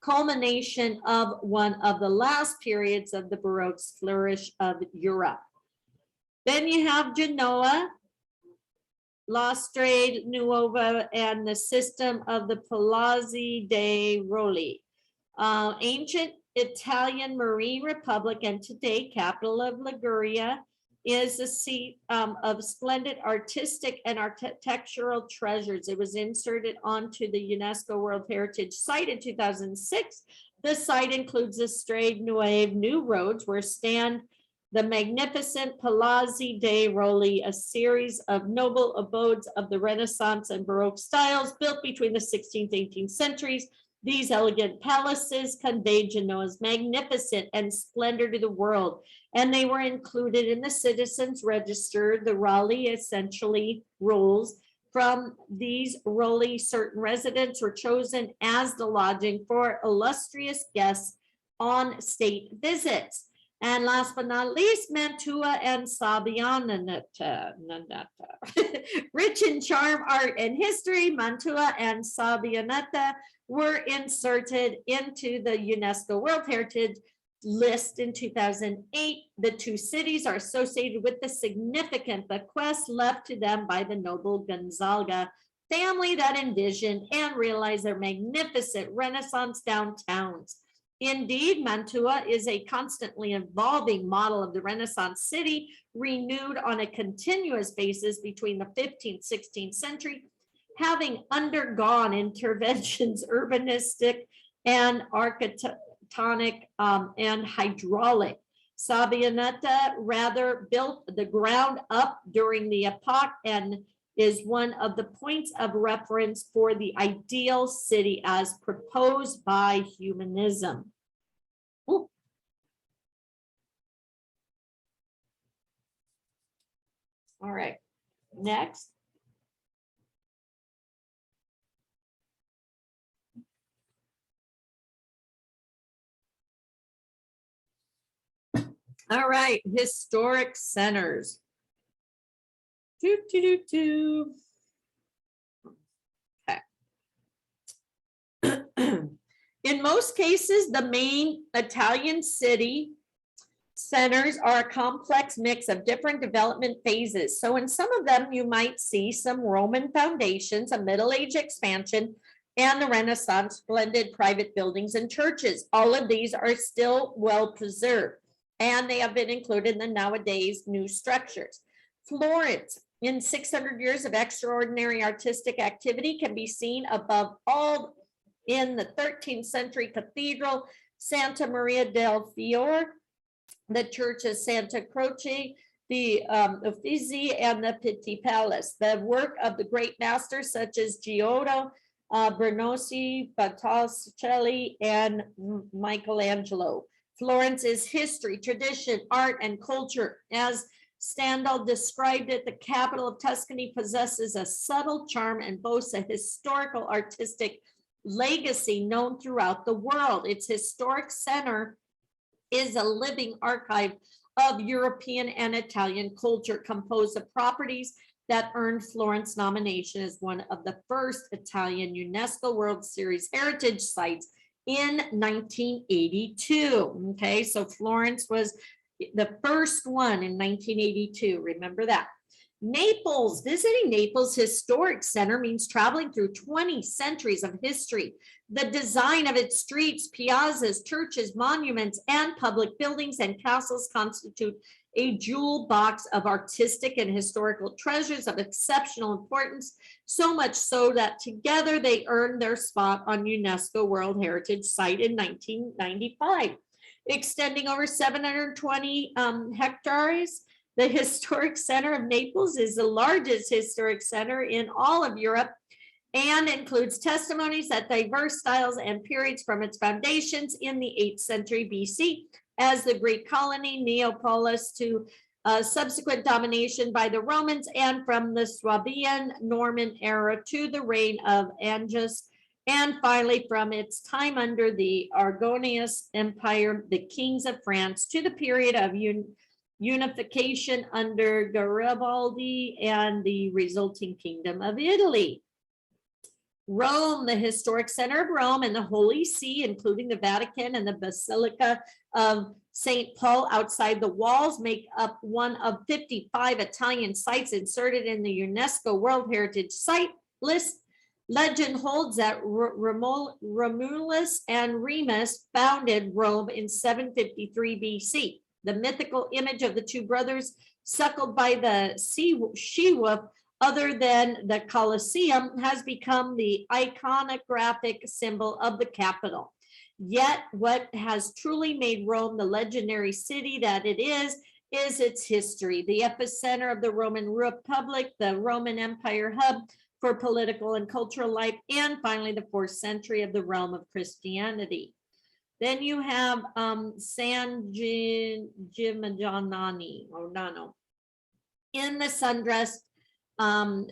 culmination of one of the last periods of the Baroque flourish of Europe. Then you have Genoa, La Strada Nuova, and the system of the Palazzi dei Roli. Ancient Italian Marine Republic, and today capital of Liguria, is a seat of splendid artistic and architectural treasures. It was inserted onto the UNESCO World Heritage Site in 2006. The site includes the Strade Nuove, new roads where stand the magnificent Palazzi dei Roli, a series of noble abodes of the Renaissance and Baroque styles built between the 16th, 18th centuries. These elegant palaces conveyed Genoa's magnificent and splendor to the world, and they were included in the Citizens Register. The Roli essentially rules. From these Roli, certain residents were chosen as the lodging for illustrious guests on state visits. And last but not least, Mantua and Sabbioneta. Rich in charm, art, and history, Mantua and Sabbioneta were inserted into the UNESCO World Heritage List in 2008. The two cities are associated with the significant bequest left to them by the noble Gonzaga family that envisioned and realized their magnificent Renaissance downtowns. Indeed, Mantua is a constantly evolving model of the Renaissance city, renewed on a continuous basis between the 15th, 16th century, having undergone interventions, urbanistic and architectonic and hydraulic. Sabbioneta rather built the ground up during the epoch and is one of the points of reference for the ideal city as proposed by humanism. Ooh. All right, next. All right, historic centers. Okay. In most cases, the main Italian city centers are a complex mix of different development phases. So in some of them, you might see some Roman foundations, a Middle Age expansion, and the Renaissance blended private buildings and churches. All of these are still well preserved, and they have been included in the nowadays new structures. Florence, in 600 years of extraordinary artistic activity, can be seen above all in the 13th century cathedral, Santa Maria del Fiore, the church of Santa Croce, the Uffizi, and the Pitti Palace. The work of the great masters such as Giotto, Bernocchi, Botticelli, and Michelangelo. Florence is history, tradition, art, and culture. As Stendhal described it, the capital of Tuscany possesses a subtle charm and boasts a historical artistic legacy known throughout the world. Its historic center is a living archive of European and Italian culture, composed of properties that earned Florence nomination as one of the first Italian UNESCO World Series Heritage Sites in 1982. Okay, so Florence was the first one in 1982. Remember that. Naples, visiting Naples Historic Center means traveling through 20 centuries of history. The design of its streets, piazzas, churches, monuments, and public buildings and castles constitute a jewel box of artistic and historical treasures of exceptional importance, so much so that together they earned their spot on UNESCO World Heritage Site in 1995. Extending over 720 hectares, the Historic Center of Naples is the largest historic center in all of Europe and includes testimonies at diverse styles and periods from its foundations in the 8th century BC as the Greek colony, Neapolis, to subsequent domination by the Romans, and from the Swabian Norman era to the reign of Angus, and finally from its time under the Aragonese Empire, the kings of France, to the period of unification under Garibaldi and the resulting kingdom of Italy. Rome, the historic center of Rome and the Holy See, including the Vatican and the Basilica of St. Paul outside the walls, make up one of 55 Italian sites inserted in the UNESCO World Heritage Site list. Legend holds that Romulus and Remus founded Rome in 753 BC. The mythical image of the two brothers suckled by the she-wolf, other than the Colosseum, has become the iconographic symbol of the capital. Yet what has truly made Rome the legendary city that it is is its history, the epicenter of the Roman Republic, the Roman Empire hub for political and cultural life, and finally the 4th century of the realm of Christianity. Then you have San Gimignano or Nano in the sun-dressed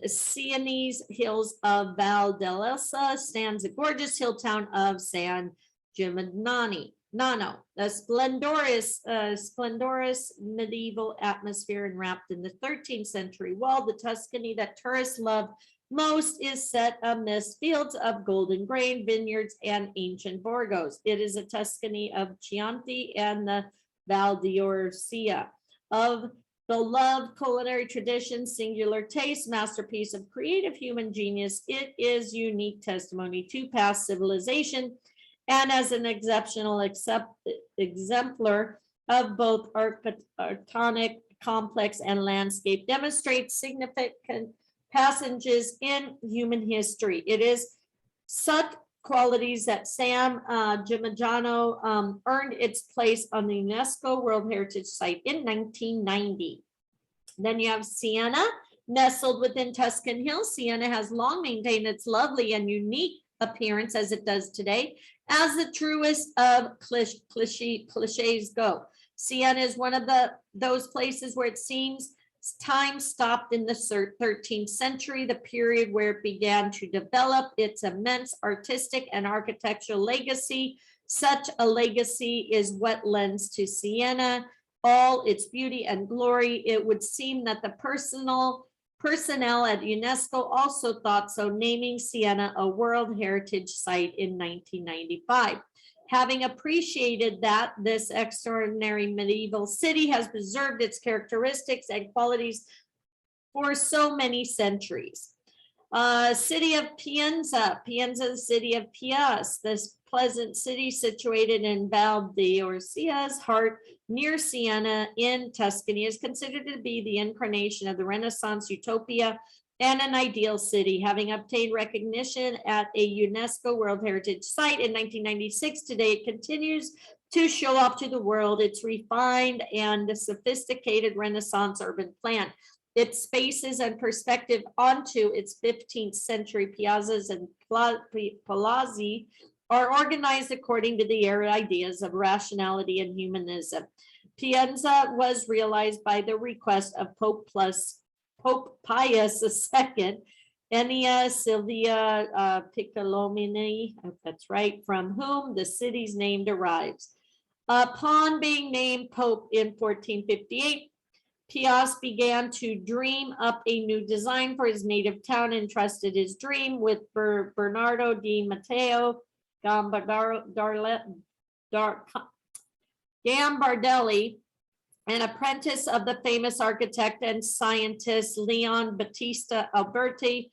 Sienese hills of Val d'Elsa stands the gorgeous hill town of San Gimignano. The splendorous medieval atmosphere enwrapped in the 13th century wall, the Tuscany that tourists love most is set amidst fields of golden grain, vineyards, and ancient Borgos. It is a Tuscany of Chianti and the Val d'Orcia, of beloved culinary tradition, singular taste, masterpiece of creative human genius. It is unique testimony to past civilization, and as an exceptional exemplar of both architectonic complex and landscape, demonstrates significant passages in human history. It is such qualities that San Gimignano earned its place on the UNESCO World Heritage Site in 1990. Then you have Siena, nestled within Tuscan Hills. Siena has long maintained its lovely and unique appearance as it does today, as the truest of cliches go. Siena is one of those places where it seems time stopped in the 13th century, the period where it began to develop its immense artistic and architectural legacy. Such a legacy is what lends to Siena all its beauty and glory. It would seem that the personnel at UNESCO also thought so, naming Siena a World Heritage Site in 1995. Having appreciated that this extraordinary medieval city has preserved its characteristics and qualities for so many centuries. City of Pienza, the city of Piaz, this pleasant city situated in Val d'Orcia's heart near Siena in Tuscany, is considered to be the incarnation of the Renaissance utopia and an ideal city. Having obtained recognition at a UNESCO World Heritage Site in 1996, today it continues to show off to the world its refined and sophisticated Renaissance urban plan. Its spaces and perspective onto its 15th century piazzas and palazzi are organized according to the era ideas of rationality and humanism. Pienza was realized by the request of Pope Pius II, Ennea Silvia Piccolomini, if that's right, from whom the city's name derives. Upon being named Pope in 1458, Pius began to dream up a new design for his native town and trusted his dream with Bernardo di Matteo Gambardelli, an apprentice of the famous architect and scientist Leon Battista Alberti.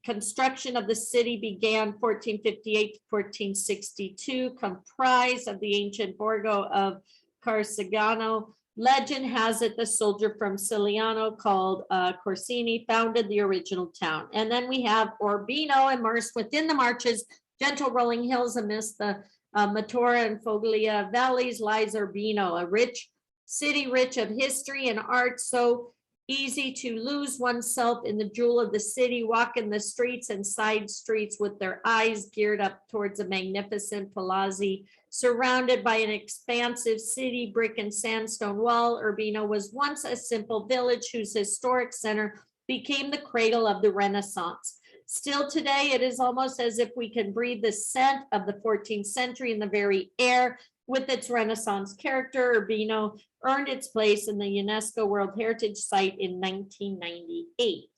Construction of the city began 1458 to 1462, comprised of the ancient Borgo of Carsegano. Legend has it the soldier from Siciliano called Corsini founded the original town. And then we have Urbino, immersed within the marshes, gentle rolling hills amidst the Matera and Foglia valleys lies Urbino, a rich city rich of history and art, so easy to lose oneself in the jewel of the city, walk in the streets and side streets with their eyes geared up towards a magnificent palazzi surrounded by an expansive city brick and sandstone wall. Urbino was once a simple village whose historic center became the cradle of the Renaissance. Still today, it is almost as if we can breathe the scent of the 14th century in the very air. With its Renaissance character, Urbino earned its place in the UNESCO World Heritage Site in 1998.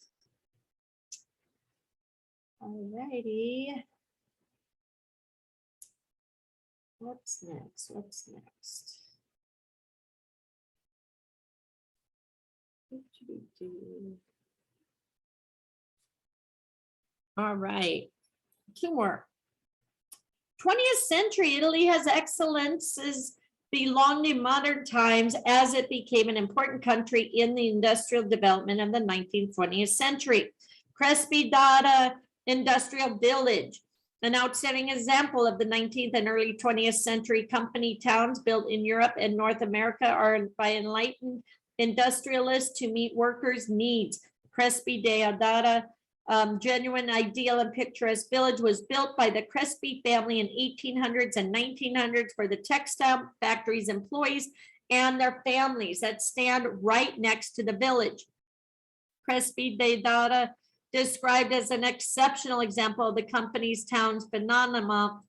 All righty. What's next? What's next? All right, two more. 20th century, Italy has excellences belonging to modern times as it became an important country in the industrial development of the 19th, 20th century. Crespi Data Industrial Village, an outstanding example of the 19th and early 20th century company towns built in Europe and North America are by enlightened industrialists to meet workers' needs. Crespi de Adada, genuine, ideal, and picturesque village was built by the Crespi family in 1800s and 1900s for the textile factories employees and their families that stand right next to the village. Crespi de Adada, described as an exceptional example of the company's town's phenomenon,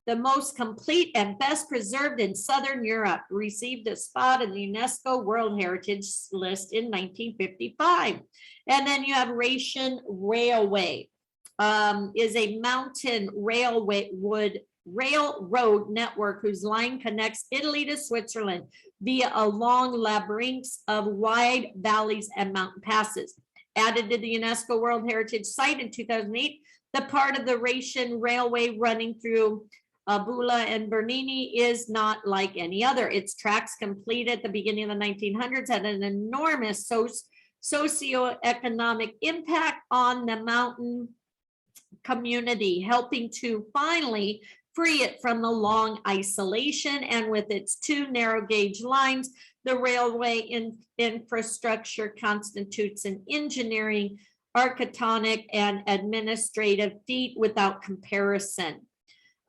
the most complete and best preserved in Southern Europe, received a spot in the UNESCO World Heritage List in 1955. And then you have Racian Railway, is a mountain railroad network whose line connects Italy to Switzerland via a long labyrinth of wide valleys and mountain passes. Added to the UNESCO World Heritage Site in 2008, the part of the Racian Railway running through Bula and Bernini is not like any other. Its tracks completed at the beginning of the 1900s had an enormous socioeconomic impact on the mountain community, helping to finally free it from the long isolation. And with its two narrow gauge lines, the railway infrastructure constitutes an engineering, architectonic, and administrative feat without comparison.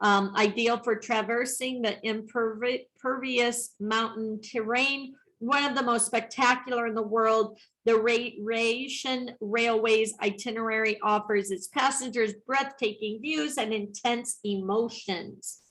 Ideal for traversing the impervious mountain terrain, one of the most spectacular in the world. The Racian Railway's itinerary offers its passengers breathtaking views and intense emotions.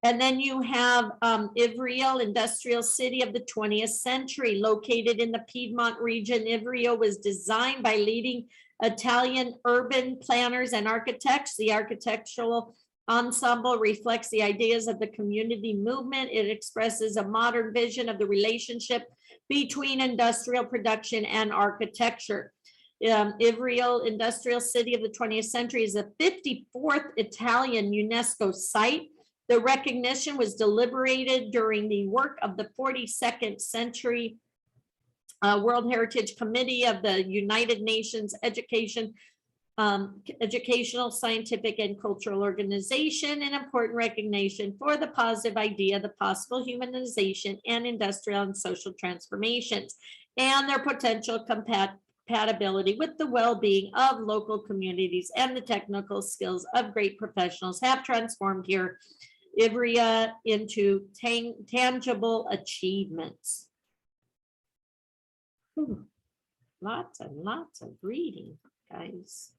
And then you have Ibriel, industrial city of the 20th century, located in the Piedmont region. Ibriel was designed by leading Italian urban planners and architects. The architectural ensemble reflects the ideas of the community movement. It expresses a modern vision of the relationship between industrial production and architecture. Ibriel, industrial city of the 20th century, is the 54th Italian UNESCO site. The recognition was deliberated during the work of the 42nd century World Heritage Committee of the United Nations Educational, Scientific, and Cultural Organization, an important recognition for the positive idea, the possible humanization and industrial and social transformations, and their potential compatibility with the well-being of local communities and the technical skills of great professionals have transformed here Ibriel into tangible achievements. Lots and lots of reading, guys.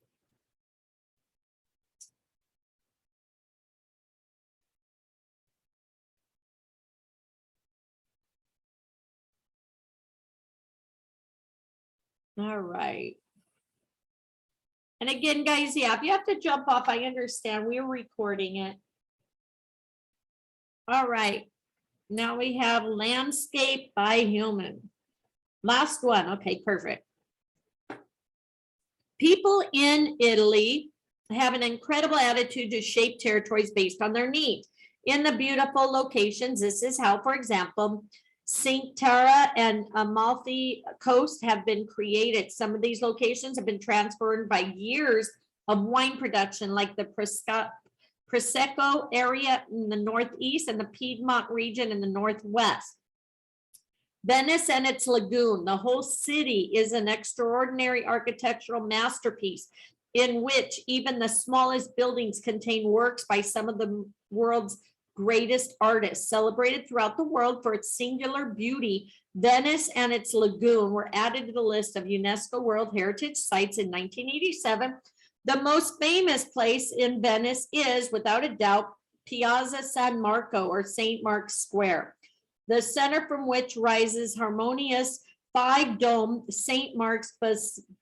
All right. And again, guys, yeah, if you have to jump off, I understand. We're recording it. All right. Now we have landscape by human. Last one. Okay, perfect. People in Italy have an incredible attitude to shape territories based on their needs. In the beautiful locations, this is how, for example, Matera and Malmithi Coast have been created. Some of these locations have been transformed by years of wine production, like the Precesco area in the northeast and the Piedmont region in the northwest. Venice and its lagoon, the whole city is an extraordinary architectural masterpiece in which even the smallest buildings contain works by some of the world's greatest artists. Celebrated throughout the world for its singular beauty, Venice and its lagoon were added to the list of UNESCO World Heritage Sites in 1987. The most famous place in Venice is, without a doubt, Piazza San Marco, or St. Mark's Square, the center from which rises harmonious five-domed St. Mark's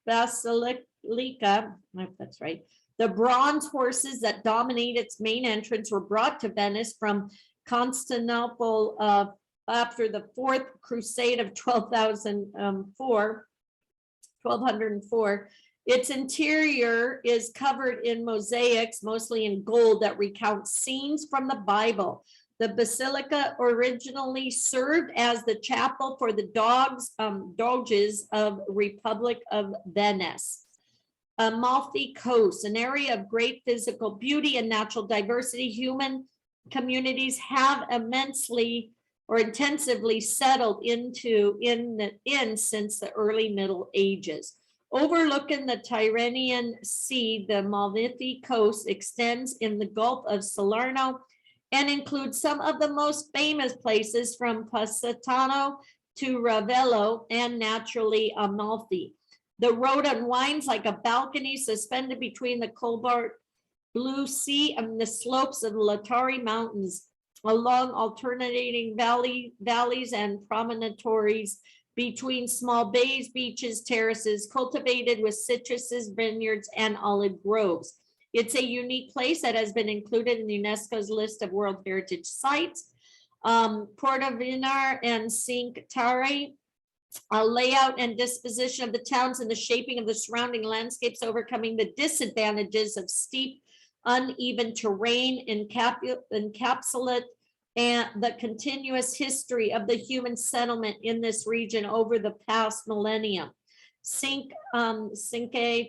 Basilica, I hope that's right. The bronze horses that dominate its main entrance were brought to Venice from Constantinople after the Fourth Crusade of 1204. Its interior is covered in mosaics, mostly in gold, that recount scenes from the Bible. The basilica originally served as the chapel for the doges of Republic of Venice. Malmithi Coast, an area of great physical beauty and natural diversity. Human communities have immensely or intensively settled into since the early Middle Ages. Overlooking the Tyrrhenian Sea, the Malmithi Coast extends in the Gulf of Salerno and includes some of the most famous places from Positano to Ravello and naturally Amalfi. The road unwinds like a balcony suspended between the cobalt blue sea and the slopes of the Latari Mountains, along alternating valleys and promontories between small bays, beaches, terraces, cultivated with citruses, vineyards, and olive groves. It's a unique place that has been included in UNESCO's list of World Heritage Sites. Porta Vineyard and Cinque Terre, a layout and disposition of the towns and the shaping of the surrounding landscapes, overcoming the disadvantages of steep, uneven terrain, encapsulate and the continuous history of the human settlement in this region over the past millennium. Cinque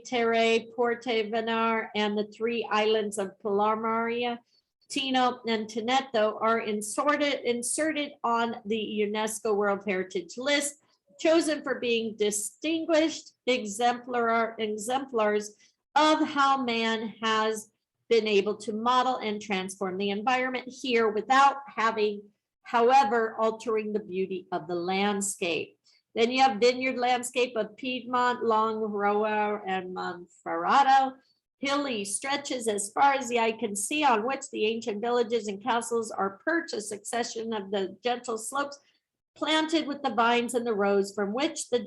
Terre, Porta Vineyard, and the three islands of Palermo, Tino, and Teneto are inserted on the UNESCO World Heritage List, chosen for being distinguished exemplars of how man has been able to model and transform the environment here without having, however, altering the beauty of the landscape. Then you have vineyard landscape of Piedmont, Long Roa, and Monferrato. Hilly stretches as far as the eye can see, on which the ancient villages and castles are perched, a succession of the gentle slopes planted with the vines and the rose, from which the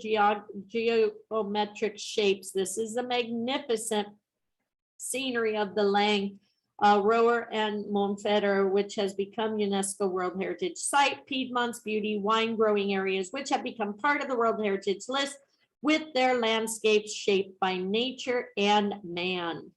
geometric shapes. This is a magnificent scenery of the Lang, Rower, and Monferrato, which has become UNESCO World Heritage Site. Piedmont's beauty, wine growing areas, which have become part of the World Heritage List, with their landscapes shaped by nature and man.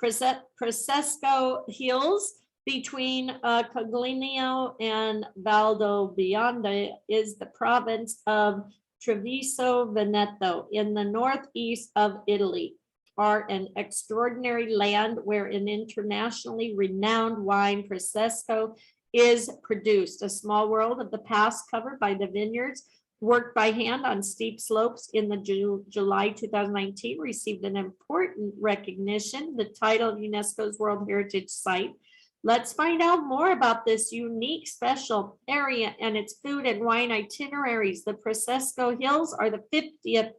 Precesco Hills between Cogliano and Valdobbiadene is the province of Treviso Veneto in the northeast of Italy, are an extraordinary land where an internationally renowned wine, Precesco, is produced. A small world of the past covered by the vineyards, worked by hand on steep slopes in the July 2019, received an important recognition, the title of UNESCO's World Heritage Site. Let's find out more about this unique special area and its food and wine itineraries. The Precesco Hills are the 55th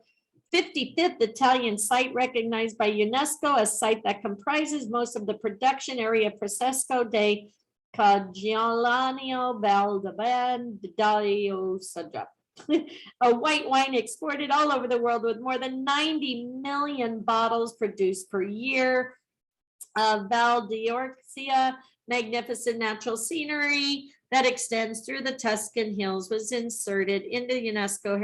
Italian site recognized by UNESCO, a site that comprises most of the production area of Precesco de Caggiolano Valdobbiadene, a white wine exported all over the world with more than 90 million bottles produced per year. Val d'Orcia, magnificent natural scenery that extends through the Tuscan hills, was inserted into UNESCO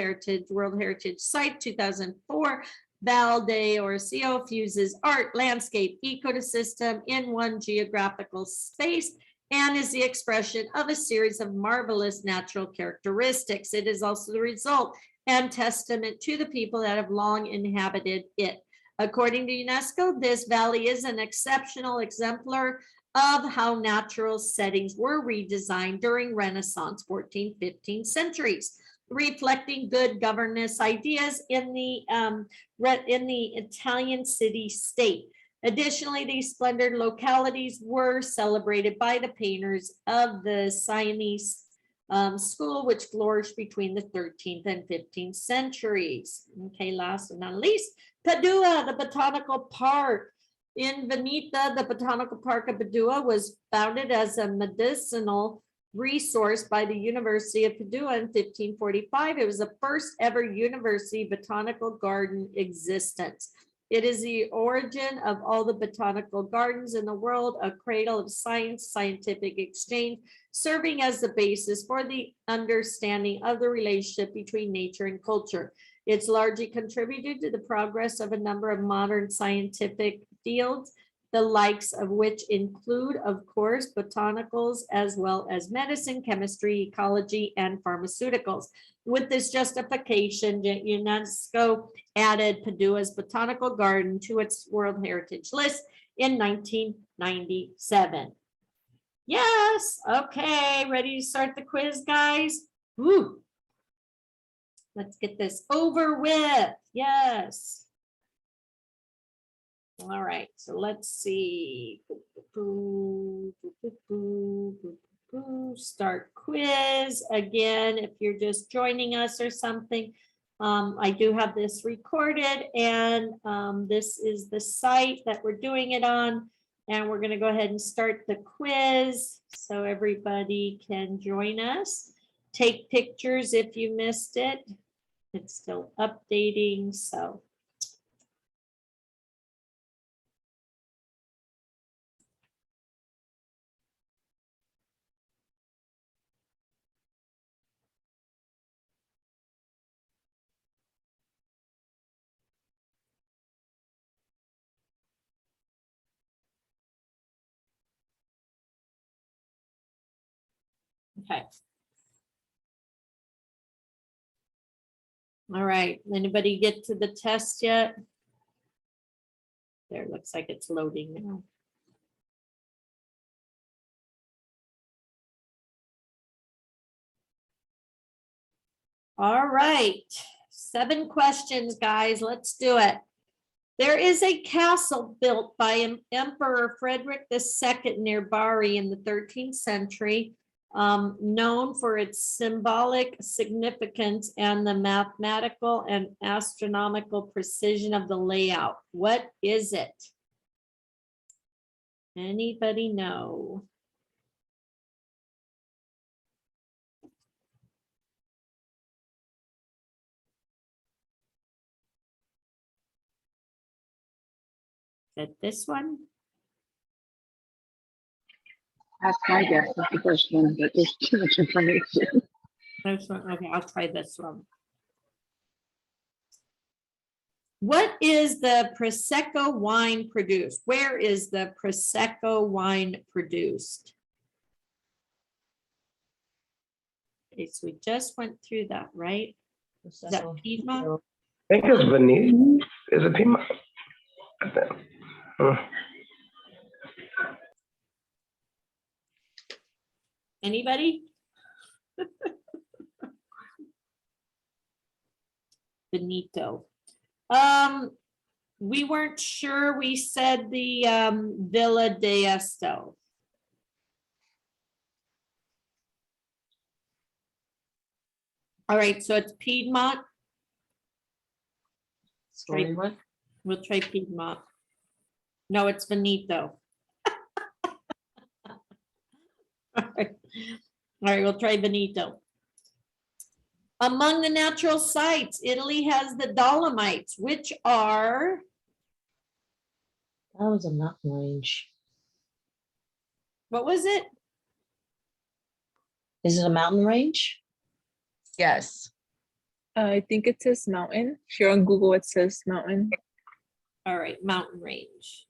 World Heritage Site 2004. Val d'Orcia fuses art, landscape, ecosystem in one geographical space, and is the expression of a series of marvelous natural characteristics. It is also the result and testament to the people that have long inhabited it. According to UNESCO, this valley is an exceptional exemplar of how natural settings were redesigned during Renaissance, 14th, 15th centuries, reflecting good governance ideas in the Italian city-state. Additionally, these splendid localities were celebrated by the painters of the Sienese school, which flourished between the 13th and 15th centuries. Okay, last but not least, Padua, the Botanical Park. In Veneta, the Botanical Park of Padua was founded as a medicinal resource by the University of Padua in 1545. It was the first ever university botanical garden existence. It is the origin of all the botanical gardens in the world, a cradle of science, scientific exchange, serving as the basis for the understanding of the relationship between nature and culture. It's largely contributed to the progress of a number of modern scientific fields, the likes of which include, of course, botanicals, as well as medicine, chemistry, ecology, and pharmaceuticals. With this justification, UNESCO added Padua's botanical garden to its World Heritage List in 1997. Yes, okay, ready to start the quiz, guys? Woo. Let's get this over with. Yes. All right, so let's see. Start quiz. Again, if you're just joining us or something, I do have this recorded, and this is the site that we're doing it on. And we're going to go ahead and start the quiz so everybody can join us. Take pictures if you missed it. It's still updating, so. Okay. All right, anybody get to the test yet? There, looks like it's loading now. All right, 7 questions, guys. Let's do it. There is a castle built by Emperor Frederick II near Bari in the 13th century, known for its symbolic significance and the mathematical and astronomical precision of the layout. What is it? Anybody know? Is it this one? That's my guess. That's the first one, but there's too much information. This one? Okay, I'll try this one. What is the Prosecco wine produced? Where is the Prosecco wine produced? Okay, so we just went through that, right? Is that Piedmont? I think it's Venice. Is it Piedmont? Anybody? Benito. We weren't sure. We said the Villa d'Esto. All right, so it's Piedmont. Story what? We'll try Piedmont. No, it's Veneto. All right, we'll try Veneto. Among the natural sites, Italy has the Dolomites, which are. That was a mountain range. What was it? Is it a mountain range? Yes. I think it says mountain. Here on Google, it says mountain. All right, mountain range.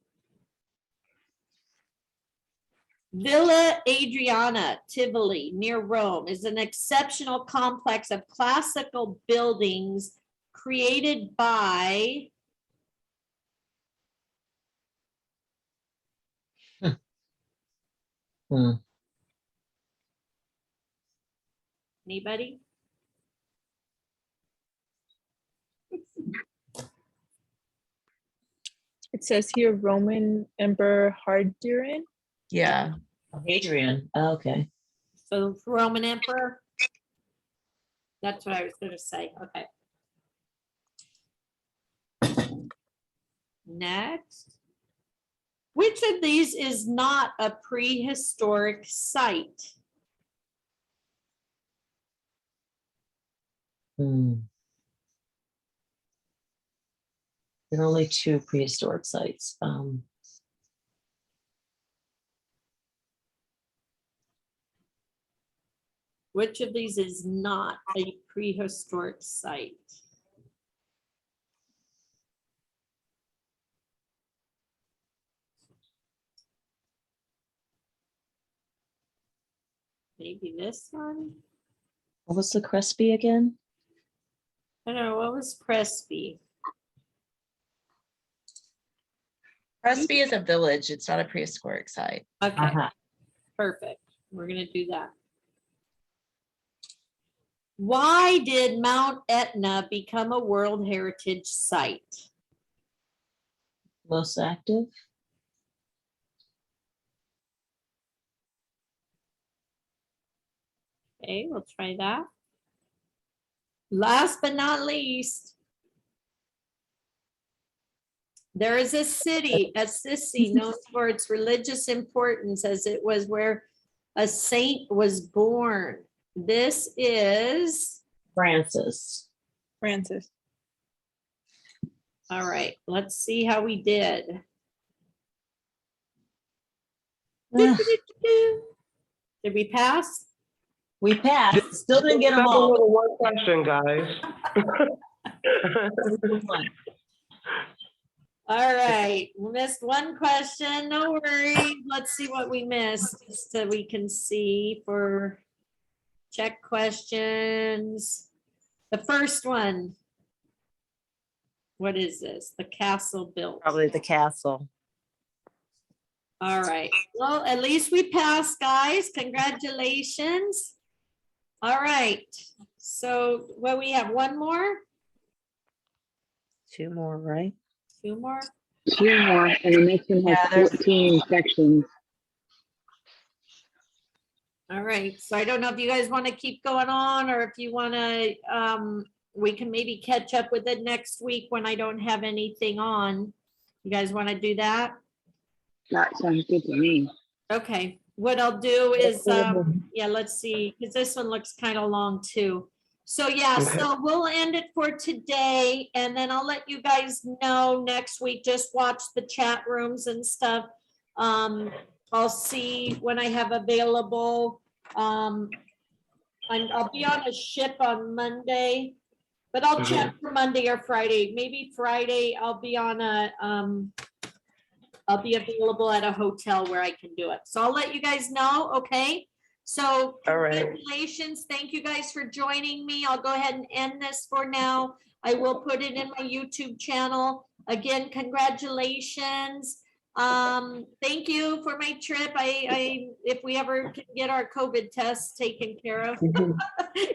Villa Adriana, Tivoli, near Rome, is an exceptional complex of classical buildings created by. Anybody? It says here Roman Emperor Hadrian. Yeah. Hadrian. Oh, okay. So Roman Emperor. That's what I was going to say. Okay. Next. Which of these is not a prehistoric site? There are only 2 prehistoric sites. Which of these is not a prehistoric site? maybe this one. What was the Crespi again? I don't know, what was Crespi? Crespi is a village. It's not a prehistoric site. Okay, Uh-huh. perfect. We're gonna do that. Why did Mount Etna become a World Heritage Site? Most active. Okay, we'll try that. Last but not least, there is a city, Assisi, known for its religious importance, as it was where a saint was born. This is, Francis. Francis. all right, let's see how we did. Ah, Did we pass? we passed. Still didn't get them Have a all. little one question, guys. All right, we missed one question. No worries. Let's see what we missed so we can see for check questions. The first one. What is this? The castle built. Probably the castle. All right. Well, at least we passed, guys. Congratulations. All right. So what we have, one more? 2 more, right? 2 more? 2 more, and the next one Yeah, has there's- 14 sections. All right, so I don't know if you guys want to keep going on or if you want to, we can maybe catch up with it next week when I don't have anything on. You guys want to do that? That sounds good to me. Okay, what I'll do is, yeah, let's see, because this one looks kind of long too. So yeah, Okay. so we'll end it for today and then I'll let you guys know next week. Just watch the chat rooms and stuff. I'll see when I have available. I'll be on a ship on Monday, but I'll check for Monday or Friday. Maybe Friday I'll be on a, I'll be available at a hotel where I can do it. So I'll let you guys know, okay? So All right. congratulations. Thank you guys for joining me. I'll go ahead and end this for now. I will put it in my YouTube channel. Again, congratulations. Thank you for my trip. If we ever can get our COVID tests taken care of.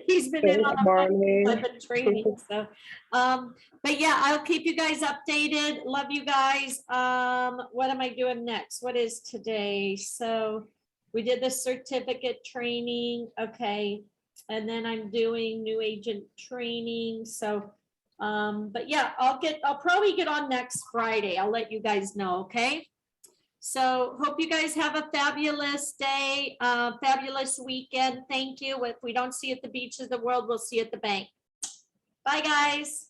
He's been in on Thanks, Barney. I've been training, so. But yeah, I'll keep you guys updated. Love you guys. What am I doing next? What is today? So we did the certificate training. Okay. And then I'm doing new agent training. So, but yeah, I'll probably get on next Friday. I'll let you guys know. Okay. So hope you guys have a fabulous day, fabulous weekend. Thank you. If we don't see you at the beach of the world, we'll see you at the bank. Bye, guys.